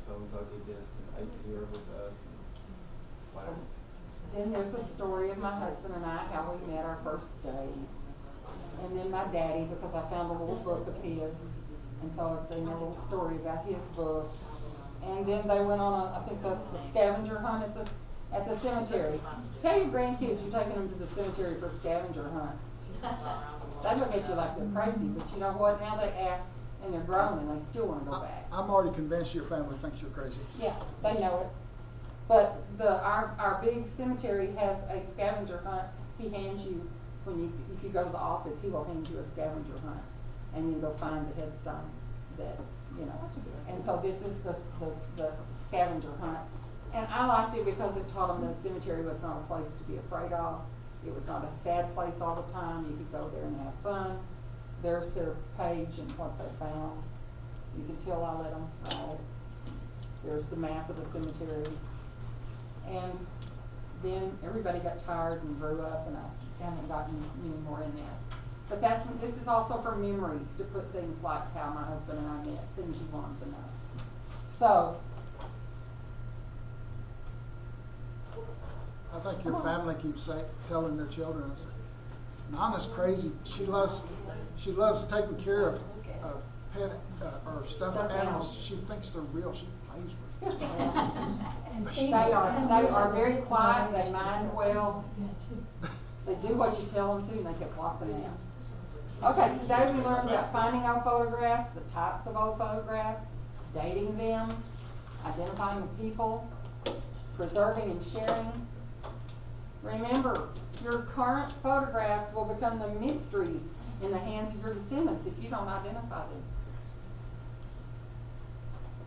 So-and-so did this and ate here with us and whatever. Then there's a story of my husband and I, how we met our first date. And then my daddy, because I found a little book of his, and so then a little story about his book. And then they went on I think that's the scavenger hunt at the cemetery. Tell your grandkids you're taking them to the cemetery for a scavenger hunt. They look at you like they're crazy, but you know what? Now they ask, and they're grown, and they still want to go back. I'm already convinced your family thinks you're crazy. Yeah, they know it. But our big cemetery has a scavenger hunt. He hands you, if you go to the office, he will hand you a scavenger hunt. And you go find the headstones that, you know. And so this is the scavenger hunt. And I liked it because it taught them the cemetery was not a place to be afraid of. It was not a sad place all the time. You could go there and have fun. There's their page and what they found. You can tell I let them write. There's the map of the cemetery. And then everybody got tired and grew up, and I haven't gotten many more in there. But this is also for memories, to put things like how my husband and I met, things you wanted to know. So, I think your family keeps telling their children, Nana's crazy. She loves taking care of pet or stuffed animals. She thinks they're real. She plays with them. they are very quiet. They mind well. They do what you tell them to, and they get lots of names. Okay, today we learned about finding old photographs, the types of old photographs, dating them, identifying the people, preserving and sharing. Remember, your current photographs will become the mysteries in the hands of your descendants if you don't identify them.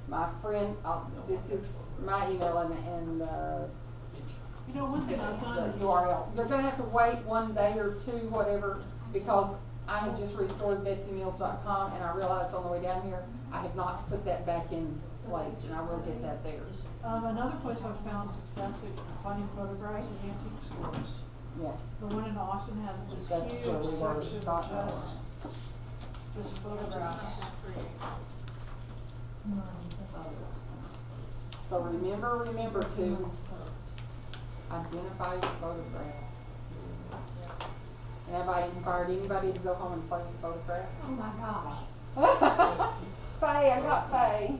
My friend, this is my email and You know, one thing I've done. the URL. You're going to have to wait one day or two, whatever, because I have just restored BetsyMills.com, and I realized on the way down here I have not put that back in place, and I will get that there. Another place I've found success at finding photographs is antique stores. Yeah. The one in Austin has this That's huge where we were section stocked of up. just photographs. So remember to identify your photographs. And have I inspired anybody to go home and play with photographs? Oh my gosh. Faye, I got Faye.